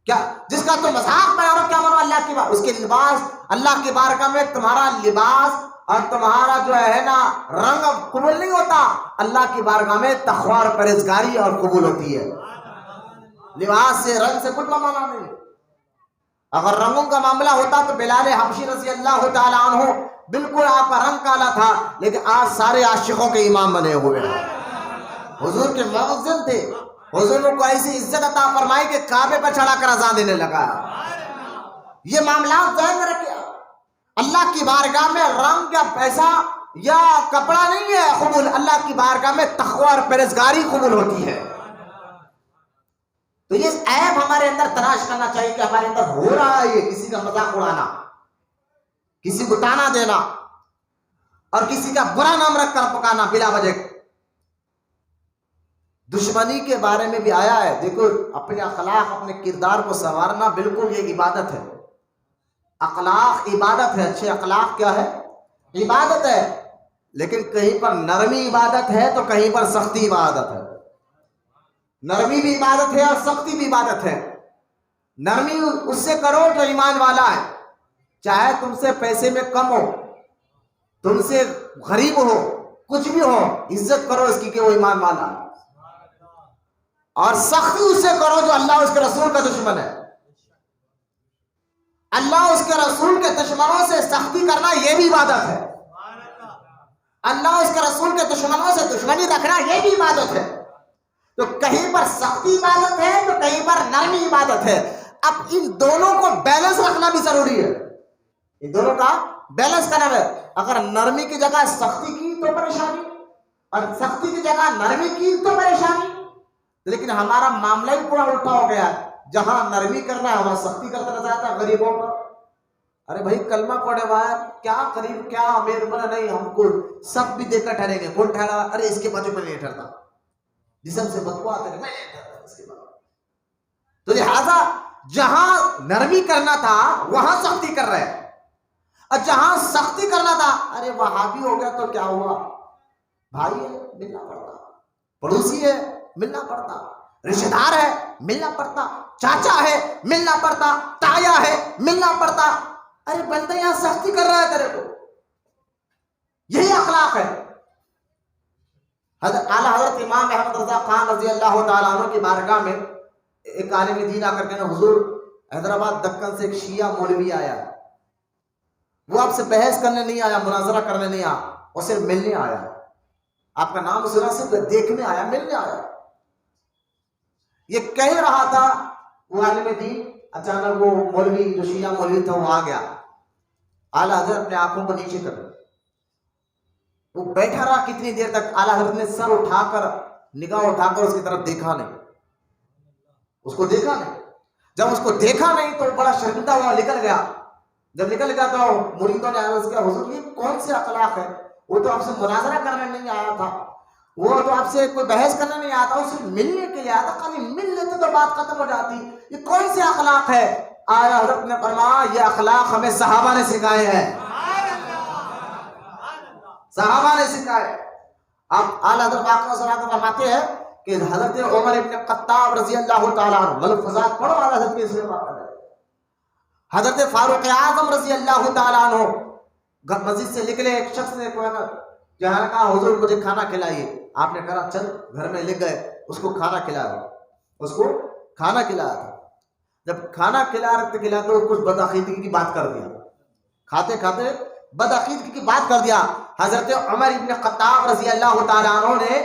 کیا جس کا تو مذاق بنا رہا کیا مانو اللہ کی بات، اس کے لباس، اللہ کی بارگاہ میں تمہارا لباس اور تمہارا جو ہے نا رنگ قبول نہیں ہوتا، اللہ کی بارگاہ میں تقوی اور پرہیزگاری اور قبول ہوتی ہے۔ لباس سے، رنگ سے کچھ معاملہ نہیں۔ اگر رنگوں کا معاملہ ہوتا تو بلال حبشی رضی اللہ تعالیٰ عنہ بالکل آپ کا رنگ کالا تھا، لیکن آج سارے عاشقوں کے امام بنے ہوئے ہیں۔ حضور کے مؤذن تھے، حضور کو ایسی عزت عطا فرمائی کہ کعبے پر چڑھا کر اذان دینے لگا۔ یہ معاملات ذہن میں رکھیں، اللہ کی بارگاہ میں رنگ یا پیسہ یا کپڑا نہیں ہے قبول، اللہ کی بارگاہ میں تقوی اور پرہیزگاری قبول ہوتی ہے۔ تو یہ عیب ہمارے اندر تلاش کرنا چاہیے کہ ہمارے اندر ہو رہا ہے یہ، کسی کا مذاق اڑانا، کسی کو تانا دینا اور کسی کا برا نام رکھ کر پکانا بلا وجہ۔ دشمنی کے بارے میں بھی آیا ہے، دیکھو اپنے اخلاق، اپنے کردار کو سنوارنا بالکل یہ عبادت ہے۔ اخلاق عبادت ہے، اچھے اخلاق کیا ہے؟ عبادت ہے، لیکن کہیں پر نرمی عبادت ہے تو کہیں پر سختی عبادت ہے۔ نرمی بھی عبادت ہے اور سختی بھی عبادت ہے۔ نرمی اس سے کرو جو ایمان والا ہے، چاہے تم سے پیسے میں کم ہو، تم سے غریب ہو، کچھ بھی ہو، عزت کرو اس کی کہ وہ ایمان والا ہے۔ اور سختی اس سے کرو جو اللہ اس کے رسول کا دشمن ہے۔ اللہ اس کے رسول کے دشمنوں سے سختی کرنا یہ بھی عبادت ہے۔ اللہ اس کے رسول کے دشمنوں سے دشمنی رکھنا یہ بھی عبادت ہے۔ تو کہیں پر سختی عبادت ہے تو کہیں پر نرمی عبادت ہے۔ اب ان دونوں کو بیلنس رکھنا بھی ضروری ہے، ان دونوں کا بیلنس کرنا ہے۔ اگر نرمی کی جگہ سختی کی تو پریشانی، اور سختی کی جگہ نرمی کی تو پریشانی. لیکن ہمارا معاملہ ہی پورا الٹا ہو گیا. جہاں نرمی کرنا ہے وہاں سختی کرتا نظر آتا ہے غریبوں پر. ارے بھائی کلمہ پڑھے ہوا ہے, کیا قریب کیا امیر بنا, نہیں ہم کو سب بھی دے کر ٹھہریں گے. کون ٹھہرا؟ ارے اس کے بازو میں نہیں ٹھہرتا, جسم سے بدبو آتے میں نہیں ٹھہرتا اس کے بعد. تو لہذا جہاں نرمی کرنا تھا وہاں سختی کر رہے ہیں, اور جہاں سختی کرنا تھا ارے وہابی ہو گیا تو کیا ہوا؟ بھائی ہے ملنا پڑتا, پڑوسی ہے ملنا پڑتا, رشتہ دار ہے ملنا پڑتا, چاچا ہے ملنا پڑتا, تایا ہے ملنا پڑتا. ارے بندہ یہاں سختی کر رہا ہے تیرے کو. یہی اخلاق ہے. اعلیٰ حضرت امام احمد رضا خان رضی اللہ تعالیٰ عنہ کی بارگاہ میں ایک عالم دین آ کر کے حضور حیدرآباد دکن سے ایک شیعہ مولوی آیا. وہ آپ سے بحث کرنے نہیں آیا, مناظرہ کرنے نہیں آیا, وہ صرف ملنے آیا. آپ کا نام سنا, صرف دیکھنے آیا, ملنے آیا. یہ کہہ رہا تھا وہ عالم دین, اچانک وہ مولوی جو شیعہ مولوی تھا وہ آ گیا. اعلیٰ حضرت اپنے آنکھوں کو نیچے کر, وہ بیٹھا رہا کتنی دیر تک. اعلیٰ حضرت نے سر اٹھا کر, نگاہ اٹھا کر اس کی طرف دیکھا نہیں, اس کو دیکھا نہیں. جب اس کو دیکھا نہیں تو بڑا شرمندہ ہوا, نکل گیا. جب نکل گیا تو مریدوں نے عرض کیا حضور یہ کون سے اخلاق ہے؟ وہ تو آپ سے مناظرہ کرنے نہیں آیا تھا, وہ تو آپ سے کوئی بحث کرنے نہیں آیا تھا, وہ صرف ملنے کے لیے آیا تھا. خالی مل لیتے تو بات ختم ہو جاتی. یہ کون سے اخلاق ہے؟ اعلیٰ حضرت نے فرمایا یہ اخلاق ہمیں صحابہ نے سکھائے ہیں, صحابہ نے سکھائے. اب اعلیٰ حضرت واقعہ سنا کر فرماتے ہیں کہ حضرت عمر ابن خطاب رضی اللہ تعالیٰ عنہ, ملفظات پڑھو اعلیٰ حضرت کے اس میں واقعہ ہے. حضرت فاروق اعظم رضی اللہ تعالیٰ عنہ مسجد سے نکلے, ایک شخص نے جہاں کہا حضور مجھے کھانا کھلائیے. آپ نے کہا چل, گھر میں لے گئے, اس کو کھانا کھلایا, اس کو کھانا کھلایا تھا. جب کھانا کھلاتے کچھ بدعقیدگی کی بات کر دیا, کھاتے کھاتے بدعقیدگی کی بات کر دیا. حضرت عمر ابن خطاب رضی اللہ تعالیٰ عنہ نے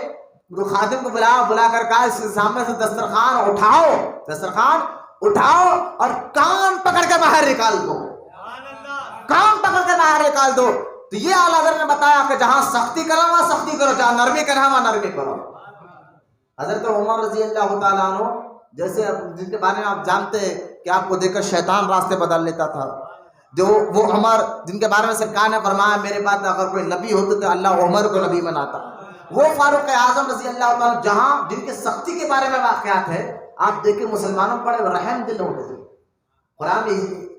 خادم کو بلا کر کہا اس کے سامنے سے دسترخوان اٹھاؤ, دسترخوان اٹھاؤ اور کان پکڑ کے باہر نکال دو, کان پکڑ کے باہر نکال دو. تو یہ اعلیٰ حضرت نے بتایا کہ جہاں سختی کرنا وہاں سختی کرو, جہاں نرمی کرنا وہاں نرمی کرو. حضرت عمر رضی اللہ تعالیٰ عنہ جیسے جن کے بارے میں آپ جانتے ہیں کہ آپ کو دیکھ کر شیطان راستے بدل لیتا تھا, جو وہ عمر جن کے بارے میں سرکار نے فرمایا میرے بعد اگر کوئی نبی ہوتا تو اللہ عمر کو نبی بناتا, وہ فاروق اعظم رضی اللہ تعالیٰ جہاں جن کے سختی کے بارے میں واقعات ہیں آپ دیکھیں مسلمانوں پڑے رحم دل ہوتے تھے. قرآن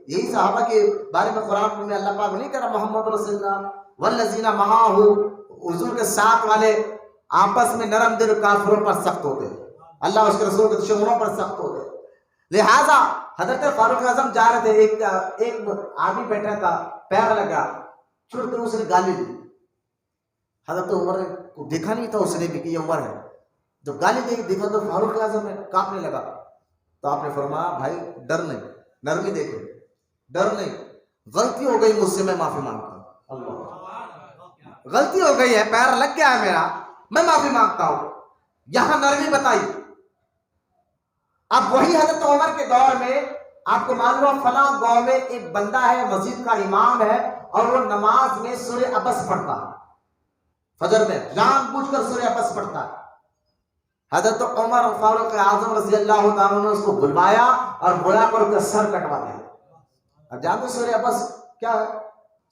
یہی صحابہ کے بارے میں قرآن میں اللہ پاک نہیں کہہ رہا محمد رسول اللہ والذین معہ, حضور کے ساتھ والے آپس میں نرم دل کافروں پر سخت ہوتے, اللہ اس کے رسول کے دشمنوں پر سخت ہوتے. لہذا حضرت فاروق اعظم جا رہے تھے, ایک آدمی بیٹھا تھا, پیر لگا, چھوڑتے اس نے گالی دی. حضرت عمر کو دیکھا نہیں تھا اس نے بھی کہ یہ عمر ہے. جب گالی دیکھا تو فاروق اعظم میں کانپنے لگا. تو آپ نے فرمایا بھائی ڈر نہیں, نرمی دیکھے, ڈر نہیں, غلطی ہو گئی مجھ سے, میں معافی مانگتا ہوں. اللہ غلطی ہو گئی ہے, پیر لگ گیا ہے میرا, میں معافی مانگتا ہوں. یہاں نرمی بتائی. اب وہی حضرت عمر کے دور میں آپ کو معلوم ہو فلاں گاؤں میں ایک بندہ ہے مسجد کا امام ہے اور وہ نماز میں سورہ عبس پڑھتا ہے, فجر میں جان بوجھ کر سورہ عبس پڑھتا ہے. حضرت عمر فاروق اعظم رضی اللہ تعالیٰ نے اس کو بلوایا اور بلا کر اس کا سر کٹوا دیا. اب جانتے سورہ عبس کیا ہے؟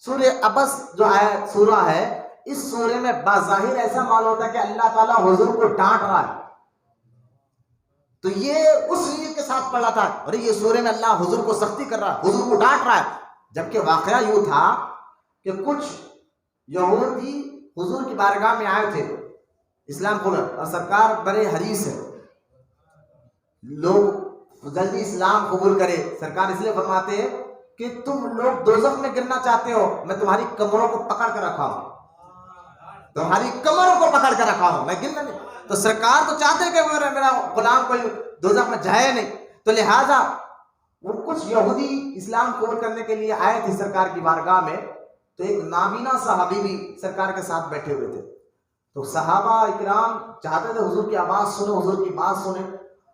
سورہ عبس جو آیت سورہ ہے, اس سورے میں بظاہر ایسا معلوم ہوتا ہے کہ اللہ تعالیٰ حضور کو ڈانٹ رہا ہے, تو یہ اس نیت کے ساتھ پڑھا تھا اور یہ سورے میں اللہ حضور کو سختی کر رہا ہے, حضور کو ڈانٹ رہا ہے. جبکہ واقعہ یوں تھا کہ کچھ یہودی حضور کی بارگاہ میں آئے تھے اسلام قبول, اور سرکار بڑے حریص ہے لوگ جلدی اسلام قبول کرے. سرکار اس لیے فرماتے ہیں کہ تم لوگ دوزخ میں گرنا چاہتے ہو, میں تمہاری کمروں کو پکڑ کر رکھا ہوں, تمہاری کمروں کو پکڑ کر رکھا ہوں, میں گرنا نہیں. تو سرکار تو چاہتے کہ میرا غلام کوئی دوزخ میں جائے نہیں. تو لہذا وہ کچھ یہودی اسلام قبول کرنے کے لیے آئے تھے سرکار کی بارگاہ میں. تو ایک نابینا صحابی بھی سرکار کے ساتھ بیٹھے ہوئے تھے. تو صحابہ اکرام چاہتے تھے حضور کی آواز سنو, حضور کی بات سنیں.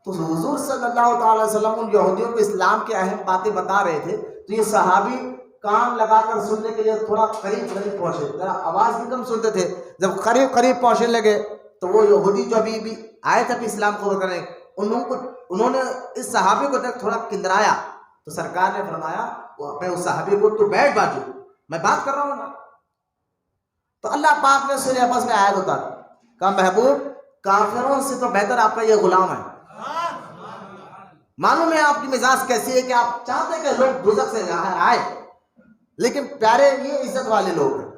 تو حضور صلی اللہ تعالی وسلم ان یہودیوں کو اسلام کے اہم باتیں بتا رہے تھے. تو یہ صحابی کان لگا کر سننے کے لیے تھوڑا قریب پہنچے، ذرا آواز بھی کم سنتے تھے، جب قریب پہنچنے لگے تو وہ یہودی جو ابھی آئے تھے اسلام قبول کرنے، انہوں نے اس صحابی کو دیکھ تھوڑا کندرایا، تو سرکار نے فرمایا میں اس صحابی کو تو بیٹھ باجو، میں بات کر رہا ہوں نا۔ تو اللہ پاک نے سورہ عبس میں آیت اتاری، کہا محبوب کافروں سے تو بہتر آپ کا یہ غلام ہے۔ معلوم ہے آپ کی مزاج کیسی ہے کہ آپ چاہتے ہیں کہ لوگ دوزخ سے آئے، لیکن پیارے یہ عزت والے لوگ ہیں۔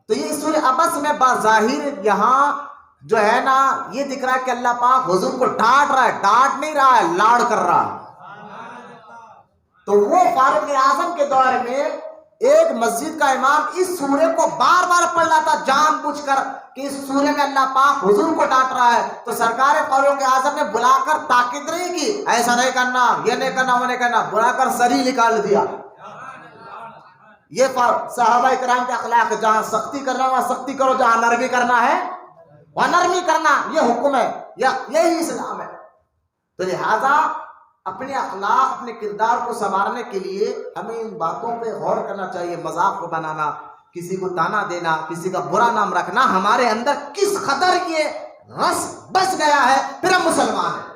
تو یہ سورہ عبس میں بظاہر یہاں جو ہے نا یہ دکھ رہا ہے کہ اللہ پاک حضور کو ڈانٹ رہا ہے، ڈانٹ نہیں رہا ہے، لاڑ کر رہا ہے۔ تو وہ فاروق اعظم کے دور میں ایک مسجد کا امام اس سورے کو بار بار پڑھ رہا تھا جان بوجھ کر کہ اس سورے میں اللہ پاک حضور کو ڈانٹ رہا ہے، تو سرکار فاروق اعظم نے بلا کر تاکید نہیں کی، ایسا نہیں کرنا، یہ نہیں کرنا، وہ نہیں کرنا، بلا کر سر ہی نکال دیا۔ یہ صحابہ کرام کے اخلاق، جہاں سختی کرنا وہاں سختی کرو، جہاں نرمی کرنا ہے وہاں نرمی کرنا، یہ حکم ہے، یہی اسلام ہے۔ تو لہذا اپنے اخلاق اپنے کردار کو سنوارنے کے لیے ہمیں ان باتوں پہ غور کرنا چاہیے۔ مذاق کو بنانا، کسی کو تانا دینا، کسی کا برا نام رکھنا، ہمارے اندر کس قدر یہ رس بس گیا ہے، پھر ہم مسلمان ہیں۔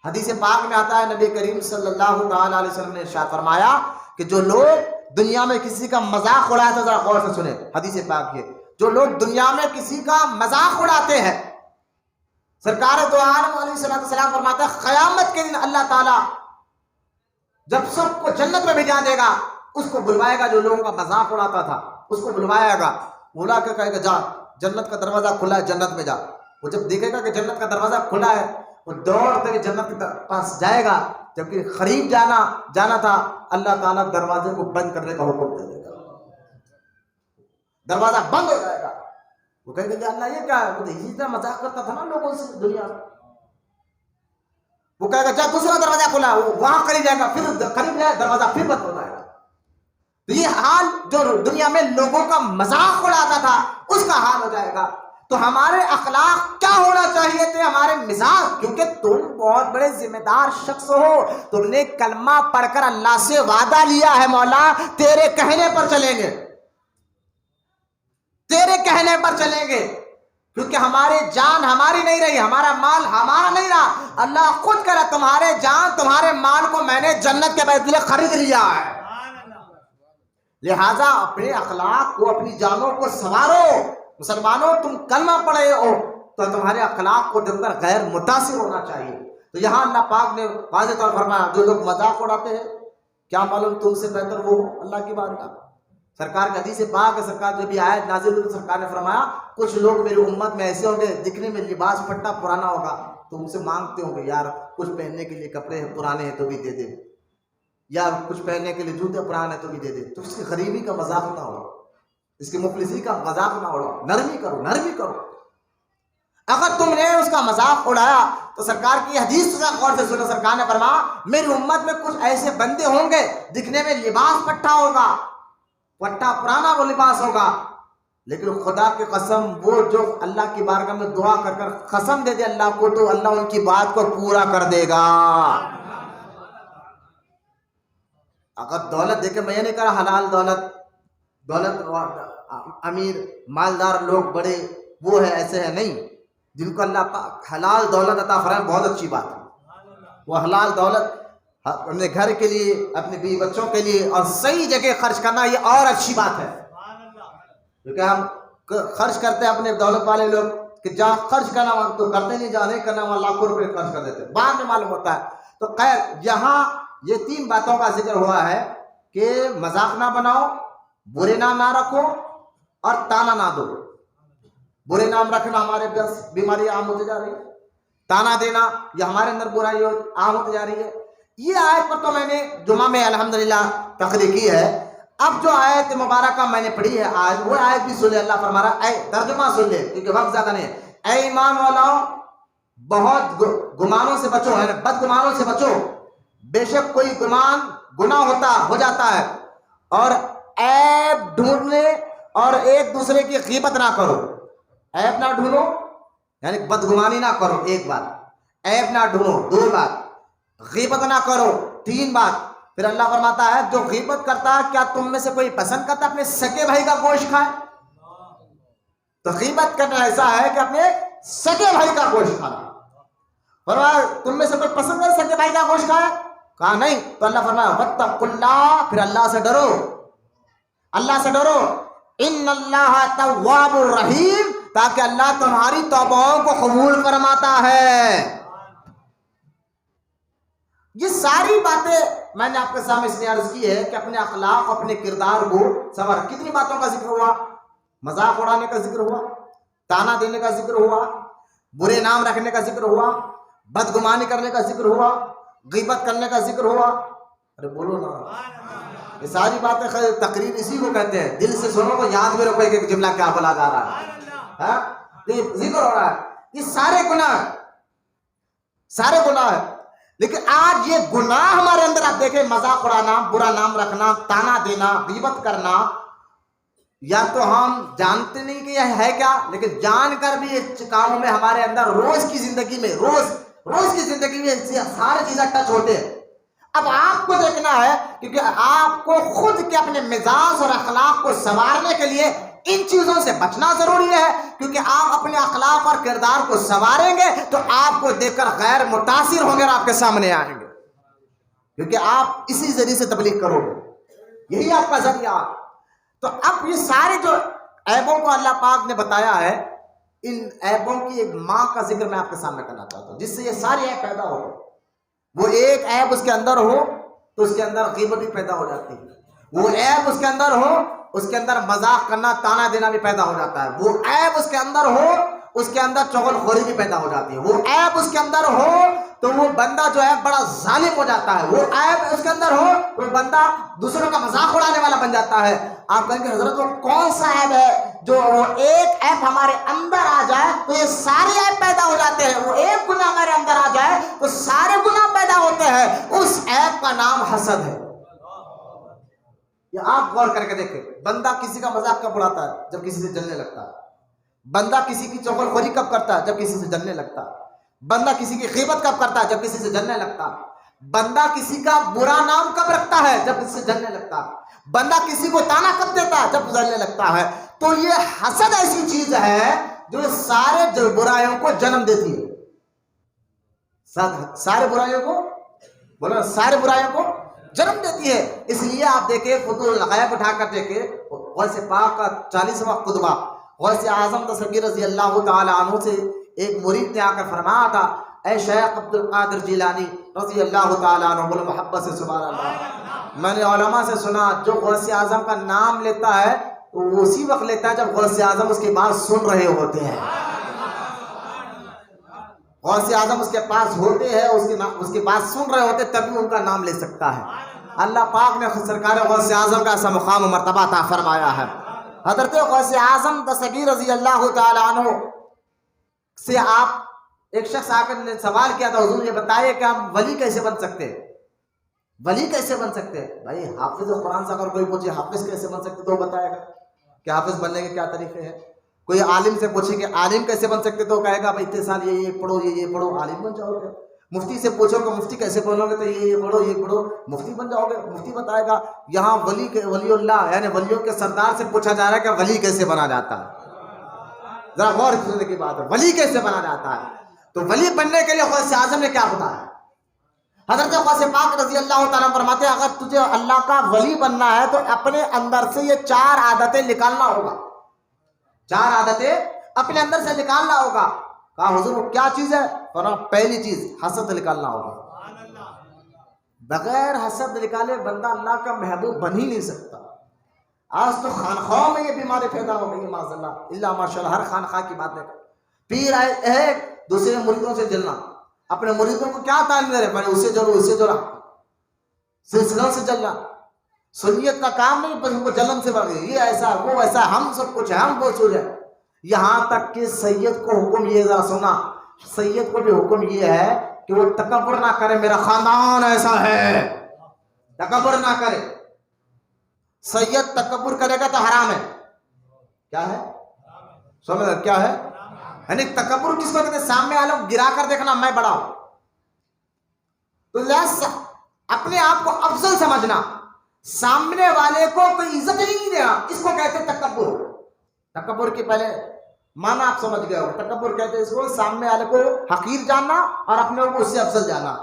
حدیث پاک میں آتا ہے نبی کریم صلی اللہ تعالی علیہ وسلم نے ارشاد فرمایا کہ جو لوگ دنیا میں کسی کا مذاق اڑایا تھا، ذرا غور سے سنیں حدیث پاک یہ، جو لوگ دنیا میں کسی کا مذاق اڑاتے ہیں، سرکار دو عالم علیہ السلام فرماتا ہے قیامت کے دن اللہ تعالیٰ جب سب کو جنت میں بھیجا دے گا، اس کو بلوائے گا جو لوگوں کا مذاق اڑاتا تھا، اس کو بلوائے گا، بلا کے کہے گا جا جنت کا دروازہ کھلا ہے، جنت میں جا۔ وہ جب دیکھے گا کہ جنت کا دروازہ کھلا ہے، وہ دوڑتے جنت کے پاس جائے گا، جبکہ قریب جانا تھا، اللہ تعالیٰ دروازے کو بند کرنے کا حکم دے دے گا، دروازہ بند ہو جائے گا۔ وہ کہیں گے کہ اللہ یہ کیا ہے؟ وہ اسی طرح مذاق کرتا تھا نا لوگوں سے دنیا میں۔ وہ کہے گا جب دوسرا دروازہ کھلا، وہ وہاں قریب جائے گا، پھر قریب جائے دروازہ پھر بند ہو جائے گا۔ تو یہ حال جو دنیا میں لوگوں کا مذاق اڑاتا تھا اس کا حال ہو جائے گا۔ تو ہمارے اخلاق کیا ہونا چاہیے تھے، ہمارے مزاج، کیونکہ تم بہت بڑے ذمہ دار شخص ہو، تم نے کلمہ پڑھ کر اللہ سے وعدہ لیا ہے مولا تیرے کہنے پر چلیں گے، تیرے کہنے پر چلیں گے، کیونکہ ہماری جان ہماری نہیں رہی، ہمارا مال ہمارا نہیں رہا، اللہ خود کہہ رہا تمہارے جان تمہارے مال کو میں نے جنت کے بدلے خرید لیا ہے۔ لہٰذا اپنے اخلاق کو اپنی جانوں کو سنوارو۔ مسلمانوں تم کلمہ پڑھے ہو تو تمہارے اخلاق کو دیکھ کر غیر متاثر ہونا چاہیے۔ تو یہاں اللہ پاک نے واضح طور پر فرمایا جو لوگ مذاق اڑاتے ہیں کیا معلوم تم سے بہتر وہ اللہ کی بارگاہ۔ سرکار کا حدیث پاک ہے، سرکار جب بھی آیت نازل ہوئی تو سرکار نے فرمایا کچھ لوگ میری امت میں ایسے ہوں گے دکھنے میں لباس پھٹا پرانا ہوگا، تو ان سے مانگتے ہوں گے یار کچھ پہننے کے لیے کپڑے پرانے ہیں تو بھی دے دے، یا کچھ پہننے کے لیے جوتے پرانے تو بھی دے دے، تو اس کی غریبی کا مذاق نہ اڑاؤ، اس کی مفلسی کا مذاق نہ اڑاؤ، نرمی کرو، نرمی کرو۔ اگر تم نے اس کا مذاق اڑایا تو سرکار کی حدیث سے غور سے سنو، سرکار نے فرمایا میری امت میں کچھ ایسے بندے ہوں گے دکھنے میں لباس پٹھا ہوگا، پٹھا پرانا وہ لباس ہوگا، لیکن خدا کی قسم وہ جو اللہ کی بارگاہ میں دعا کر کر قسم دے دے اللہ کو تو اللہ ان کی بات کو پورا کر دے گا۔ اگر دولت دیکھے میں یہ نہیں کہہ رہا حلال دولت امیر مالدار لوگ بڑے وہ ہے ایسے ہے نہیں، جن کو اللہ پاک حلال دولت عطا فرمائے بہت اچھی بات ہے، وہ حلال دولت اپنے گھر کے لیے اپنے بیوی بچوں کے لیے اور صحیح جگہ خرچ کرنا یہ اور اچھی بات ہے، کیونکہ ہم خرچ کرتے ہیں اپنے دولت والے لوگ کہ جہاں خرچ کرنا وہاں تو کرتے نہیں، جہاں نہیں کرنا وہاں لاکھوں روپے خرچ کر دیتے، بعد میں معلوم ہوتا ہے۔ تو خیر یہاں یہ 3 باتوں کا ذکر ہوا ہے کہ مذاق نہ بناؤ، برے نام نہ رکھو اور تانا نہ دو۔ برے نام رکھنا ہمارے بیماری عام ہوتی جا رہی ہے، تانا دینا یہ ہمارے اندر برائی عام ہوتی جا رہی ہے۔ یہ آیت پر تو میں نے جمعہ میں الحمدللہ تقریر کی ہے۔ اب جو آیت مبارکہ میں نے پڑھی ہے آج وہ آیت بھی سن لے، اللہ فرما رہا ہے ترجمہ سن لے کیونکہ وقت زیادہ نہیں ہے۔ اے ایمان والاؤ بہت گمانوں سے بچو، ہے بد گمانوں سے بچو، بے شک کوئی گمان گناہ ہو جاتا ہے، اور عیب ڈھونڈنے اور ایک دوسرے کی غیبت نہ کرو۔ عیب نہ ڈھونڈو یعنی بدگمانی نہ کرو، ایک بات، عیب نہ ڈھونڈو 2 بات، غیبت نہ کرو 3 بات، پھر اللہ فرماتا ہے جو غیبت کرتا ہے کیا تم میں سے کوئی پسند کرتا اپنے سکے بھائی کا گوشت کھائے؟ تو غیبت کرنا ایسا ہے کہ اپنے سکے بھائی کا گوشت کھانا. فرمایا تم میں سے کوئی پسند ہے سکے بھائی کا گوشت کھائے؟ کہا نہیں. تو اللہ فرمایا واتقوا اللہ، پھر اللہ سے ڈرو، اللہ سے ڈرو. ان اللہ تواب الرحیم، تاکہ اللہ تمہاری توبہوں کو قبول فرماتا ہے. یہ ساری باتیں میں نے آپ کے سامنے اس لیے عرض کی ہے کہ اپنے اخلاق، اپنے کردار کو سنوار. کتنی باتوں کا ذکر ہوا؟ مذاق اڑانے کا ذکر ہوا، تانا دینے کا ذکر ہوا، برے نام رکھنے کا ذکر ہوا، بدگمانی کرنے کا ذکر ہوا، غیبت کرنے کا ذکر ہوا. ارے بولو نا، یہ ساری باتیں تقریر اسی کو کہتے ہیں. دل سے سنو تو یاد میں رکھو ایک جملہ کیا بولا جا رہا ہے. یہ ذکر ہو رہا ہے. یہ سارے گناہ، سارے گناہ ہے. لیکن آج یہ گناہ ہمارے اندر آپ دیکھیں، مذاق اڑانا، برا نام رکھنا، تانا دینا، غیبت کرنا، یا تو ہم جانتے نہیں کہ یہ ہے کیا، لیکن جان کر بھی اس کاموں میں ہمارے اندر روز کی زندگی میں روز کی زندگی میں ساری چیزیں ٹچ ہوتے ہیں. اب آپ کو دیکھنا ہے، کیونکہ آپ کو خود کے اپنے مزاج اور اخلاق کو سنوارنے کے لیے ان چیزوں سے بچنا ضروری ہے. کیونکہ آپ اپنے اخلاق اور کردار کو سنواریں گے تو آپ کو دیکھ کر غیر متاثر ہوں گے اور آپ کے سامنے آئیں گے، کیونکہ آپ اسی ذریعے سے تبلیغ کرو گے، یہی آپ کا ذریعہ. تو اب یہ سارے جو عیبوں کو اللہ پاک نے بتایا ہے، ان عیبوں کی ایک ماں کا ذکر میں آپ کے سامنے کرنا چاہتا ہوں جس سے یہ سارے عیب پیدا ہو. وہ ایک عیب اس کے اندر ہو تو اس کے اندر غیبت بھی پیدا ہو جاتی ہے. وہ عیب اس کے اندر ہو، اس کے اندر مذاق کرنا، تانا دینا بھی پیدا ہو جاتا ہے. وہ عیب اس کے اندر ہو، اس کے اندر چغل خوری بھی پیدا ہو جاتی ہے. وہ عیب اس کے اندر ہو تو وہ بندہ جو ہے بڑا ظالم ہو جاتا ہے. وہ عیب اس کے اندر ہو تو بندہ دوسروں کا مذاق اڑانے والا بن جاتا ہے. آپ کہیں گے حضرت وہ کون سا عیب ہے؟ جو وہ ایک عیب ہمارے اندر آ جائے تو یہ سارے عیب پیدا ہو جاتے ہیں. وہ ایک گناہ ہمارے اندر آ جائے تو سارے گناہ پیدا ہوتے ہیں. اس عیب کا نام حسد ہے. یہ آپ غور کر کے دیکھیں، بندہ کسی کا مذاق کب اڑاتا ہے؟ جب کسی سے جلنے لگتا ہے. بندہ کسی کی چغل خوری کب کرتا ہے؟ جب کسی سے جلنے لگتا ہے. بندہ کسی کی غیبت کب کرتا ہے؟ جب کسی سے جلنے لگتا ہے. بندہ کسی کا برا نام کب رکھتا ہے؟ جب کسی سے جلنے لگتا ہے. بندہ کسی کو تانا کب دیتا ہے؟ جب جلنے لگتا ہے. تو یہ حسد ایسی چیز ہے جو سارے برائیوں کو جنم دیتی ہے. سارے برائیوں کو بولو، سارے برائیوں کو جنم دیتی ہے. اس لیے آپ دیکھیں، فضول الغیب اٹھا کر دیکھیں، غوث پاک کا 40واں خطبہ، غوث اعظم دستگیر رضی اللہ تعالی عنہ سے ایک مرید نے آ کر فرمایا تھا، اے شیخ عبد القادر جیلانی رضی اللہ تعالی عنہ، بولو محبت سے سبحان اللہ. میں نے علماء سے سنا جو غوث اعظم کا نام لیتا ہے وہ اسی وقت لیتا ہے جب غوث اعظم اس کی بات سن رہے ہوتے ہیں. غوث اعظم اس کے پاس ہوتے ہیں، اس کی بات سن رہے ہوتے تبھی ان کا نام لے سکتا ہے. اللہ پاک نے سرکار غوث اعظم کا ایسا مقام و مرتبہ عطا فرمایا ہے. حضرت غوث اعظم دستگیر رضی اللہ تعالی عنہ سے آپ ایک شخص آ کر نے سوال کیا تھا، حضور یہ بتائیے کہ ہم ولی کیسے بن سکتے ہیں؟ ولی کیسے بن سکتے ہیں؟ بھائی حافظ قرآن سے اگر کوئی پوچھے حافظ کیسے بن سکتے تو بتائے گا کہ حافظ بننے کے کیا طریقے ہیں. کوئی عالم سے پوچھے کہ عالم کیسے بن سکتے تو کہے گا بھائی اتنے سال یہ پڑھو، یہ پڑھو، عالم بن جاؤ گے. مفتی سے پوچھو کہ مفتی کیسے بنو گے تو یہ پڑھو، یہ پڑھو، مفتی بن جاؤ گے. مفتی بتائے گا. یہاں ولی اللہ یعنی ولیوں کے سردار سے پوچھا جا رہا ہے کہ ولی کیسے بنا جاتا ہے. ذرا غور کرنے کی بات ہے، ولی کیسے بنا جاتا ہے. تو ولی بننے کے لیے غوث اعظم نے کیا بتایا؟ حضرت غوث پاک رضی اللہ تعالیٰ فرماتے ہیں اگر تجھے اللہ کا ولی بننا ہے تو اپنے اندر سے یہ 4 عادتیں نکالنا ہوگا. 4 عادتیں اپنے اندر سے نکالنا ہوگا. کہا حضور وہ کیا چیز ہے؟ فرمایا پہلی چیز حسد نکالنا ہوگا. بغیر حسد نکالے بندہ اللہ کا محبوب بن ہی نہیں سکتا. آج تو خانخواہوں میں یہ بیماری پیدا ہو گئی معاذ اللہ ماشاء اللہ. ہر خانخواہ کی بات ہے، پیر ہے دوسرے مریدوں سے جلنا. اپنے مریدوں کو کیا تعلیم دے رہے؟ اسے جلو، اسے جلا، سلسلوں سے جلنا. سنیت کا کام نہیں، بس ان کو جلن سے بڑھ گئی، یہ ایسا وہ ایسا، ہم سب کچھ ہے، ہم بہت سوچ ہے. یہاں تک کہ سید کو حکم یہ ذرا سنا، سید کو بھی حکم یہ ہے کہ وہ تکبر نہ کرے، میرا خاندان ایسا ہے، تکبر نہ کرے. سید تکبر کرے گا تو حرام ہے. کیا ہے؟ سمجھ کیا ہے؟ یعنی تکبر کس کو کہتے ہیں؟ سامنے والوں گرا کر دیکھنا میں بڑا ہوں. تو اپنے آپ کو افضل سمجھنا، سامنے والے کو کوئی عزت ہی نہیں دینا، اس کو کہتے ہیں تکبر۔ تکبر کے پہلے معنی آپ سمجھ گئے ہو، تکبر کہتے ہیں اس کو سامنے والے کو حقیر جاننا اور اپنے کو اس سے افضل جاننا،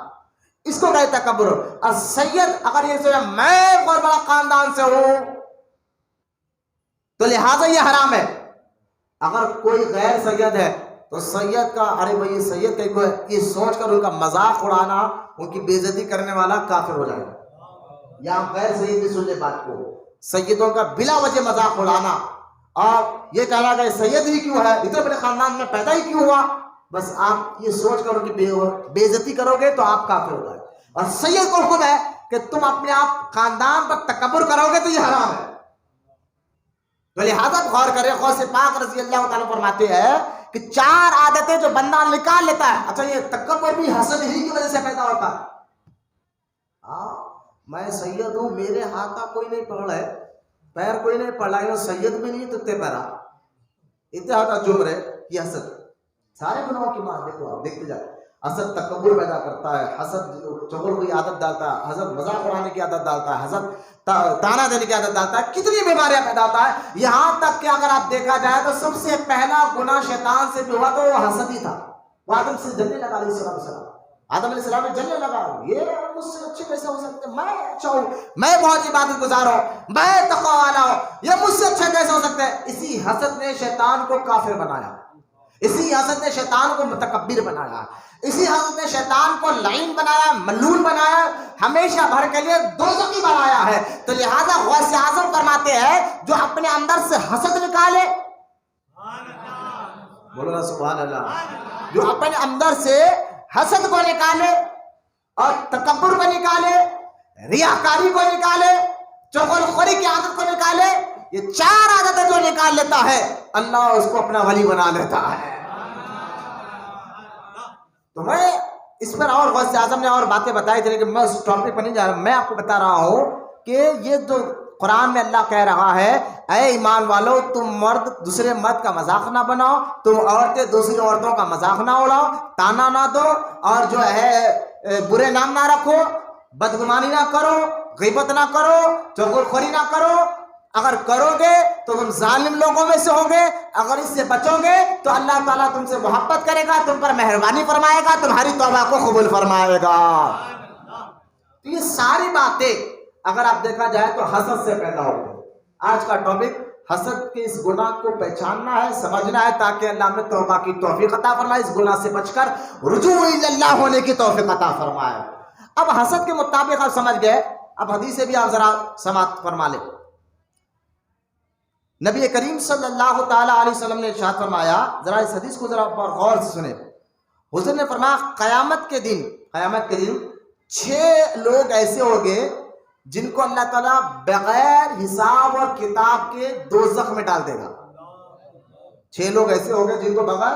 اس کو کہتے ہیں تکبر۔ اور سید اگر یہ سوچا میں بہت بڑا خاندان سے ہوں تو لہٰذا یہ حرام ہے، اگر کوئی غیر سید ہے تو سید کا ارے بھائی یہ سید کا کوئی یہ سوچ کر ان کا مذاق اڑانا، ان کی بے عزتی کرنے والا کافر ہو جائے گا۔ یا غیر سید بھی سن لے بات کو، سیدوں کا بلا وجہ مذاق اڑانا اور یہ کہنا کہ سید ہی کیوں ہے، اتنے بڑے خاندان میں پیدا ہی کیوں ہوا، بس آپ یہ سوچ کر ان کی بے عزتی کرو گے تو آپ کافر ہو گئے۔ اور سید کو حکم ہے کہ تم اپنے آپ خاندان پر تکبر کرو گے تو یہ حرام ہے۔ تو لہٰذا غور کرے، غوث پاک رضی اللہ تعالیٰ فرماتے ہیں کہ 4 عادتیں جو بندہ نکال لیتا ہے، اچھا یہ تکبر بھی حسد ہی کی وجہ سے پیدا ہوتا ہے۔ میں سید ہوں، میرے ہاتھ کوئی نہیں پڑھ رہا ہے، پیر کوئی نہیں پڑھ رہا ہے، سید بھی نہیں تتے پیرا اتحاد جمر ہے، یہ حسد سارے گناہوں کی ماں۔ دیکھو آپ دیکھتے جائیں، حسد تکبر پیدا کرتا ہے، حسد چغل کی عادت ڈالتا ہے، حسد مذاق اڑانے کی عادت ڈالتا ہے، حسد تانا دینے کی عادت ڈالتا ہے، کتنی بیماریاں پیدا ہوتا ہے۔ یہاں تک کہ اگر آپ دیکھا جائے تو سب سے پہلا گناہ شیطان سے بھی ہوا تو وہ حسد ہی تھا۔ وہ آدم سے جلنے لگا علیہ السلام، آدم علیہ السلام میں جلنے لگا، یہ مجھ سے اچھے کیسے ہو سکتے، میں اچھا ہوں، میں بہت عبادت گزار ہوں، میں تقوی والا ہوں، یہ مجھ سے اچھا کیسے ہو سکتا ہے۔ اسی حسد نے شیطان کو کافر بنایا، اسی حسد نے شیطان کو متکبر بنایا، اسی حسد نے شیطان کو لعین بنایا، ملعون بنایا، ہمیشہ بھر کے لیے دوزخی بنایا ہے۔ تو لہذا غوث اعظم فرماتے ہیں جو اپنے اندر سے حسد نکالے، بولو نا سبحان اللہ، جو اپنے اندر سے حسد کو نکالے اور تکبر کو نکالے، ریاکاری کو نکالے، چغل خوری کی عادت کو نکالے، یہ 4 عادتیں جو نکال لیتا ہے اللہ اس کو اپنا ولی بنا لیتا ہے۔ تو میں اس پر اور غوث اعظم نے اور باتیں بتائی تھی، لیکن میں اس ٹاپک پر نہیں جا رہا، میں آپ کو بتا رہا ہوں کہ یہ جو قرآن میں اللہ کہہ رہا ہے اے ایمان والو تم مرد دوسرے مرد کا مذاق نہ بناؤ، تم عورتیں دوسری عورتوں کا مذاق نہ اڑاؤ، تانا نہ دو، اور جو ہے برے نام نہ رکھو، بدگمانی نہ کرو، غیبت نہ کرو، چغل خوری نہ کرو۔ اگر کرو گے تو تم ظالم لوگوں میں سے ہوگے، اگر اس سے بچو گے تو اللہ تعالیٰ تم سے محبت کرے گا، تم پر مہربانی فرمائے گا، تمہاری توبہ کو قبول فرمائے گا۔ تو یہ ساری باتیں اگر آپ دیکھا جائے تو حسد سے پیدا ہوتے ہیں۔ آج کا ٹاپک حسد کے اس گناہ کو پہچاننا ہے، سمجھنا ہے، تاکہ اللہ ہمیں توبہ کی توفیق عطا فرمائے، اس گناہ سے بچ کر رجوع الی اللہ ہونے کی توفیق عطا فرمائے۔ اب حسد کے مطابق آپ سمجھ گئے، اب حدیث بھی آپ ذرا سماعت فرما لیں۔ نبی کریم صلی اللہ تعالی علیہ وسلم نے ارشاد فرمایا، ذرا اس حدیث کو ذرا غور سے سنیں۔ حضور نے فرمایا قیامت کے دن 6 لوگ ایسے ہوں گے جن کو اللہ تعالیٰ بغیر حساب اور کتاب کے دوزخ میں ڈال دے گا۔ 6 لوگ ایسے ہوں گے جن کو بغیر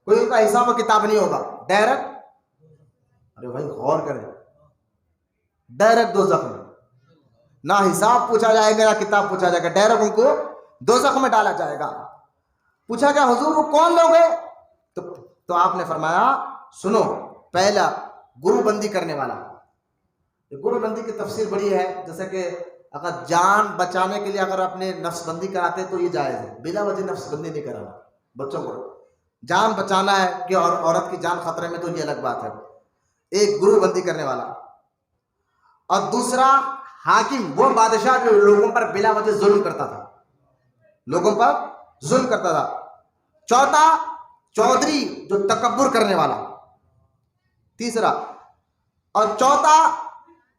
کوئی ان کا حساب و کتاب نہیں ہوگا، ڈائریکٹ، ارے بھائی غور کریں، ڈائریکٹ دوزخ میں، نہ حساب پوچھا جائے گا نہ کتاب پوچھا جائے گا، ڈائریکٹ ان کو دوزخ میں ڈالا جائے گا۔ پوچھا گیا حضور وہ کون لوگ ہیں؟ تو آپ نے فرمایا سنو، پہلا گرو بندی کرنے والا۔ گرو بندی کی تفسیر بڑی ہے، جیسے کہ اگر جان بچانے کے لیے اگر اپنے نفس بندی کراتے تو یہ جائز ہے، بلا وجہ نفس بندی نہیں کرانا، بچوں کو جان بچانا ہے کہ اور عورت کی جان خطرے میں تو یہ الگ بات ہے، ایک گرو بندی کرنے والا۔ اور دوسرا حاکم، وہ بادشاہ جو لوگوں پر بلا وجہ ظلم کرتا تھا، لوگوں پر ظلم کرتا تھا۔ چوتھا چودھری جو تکبر کرنے والا، تیسرا اور چوتھا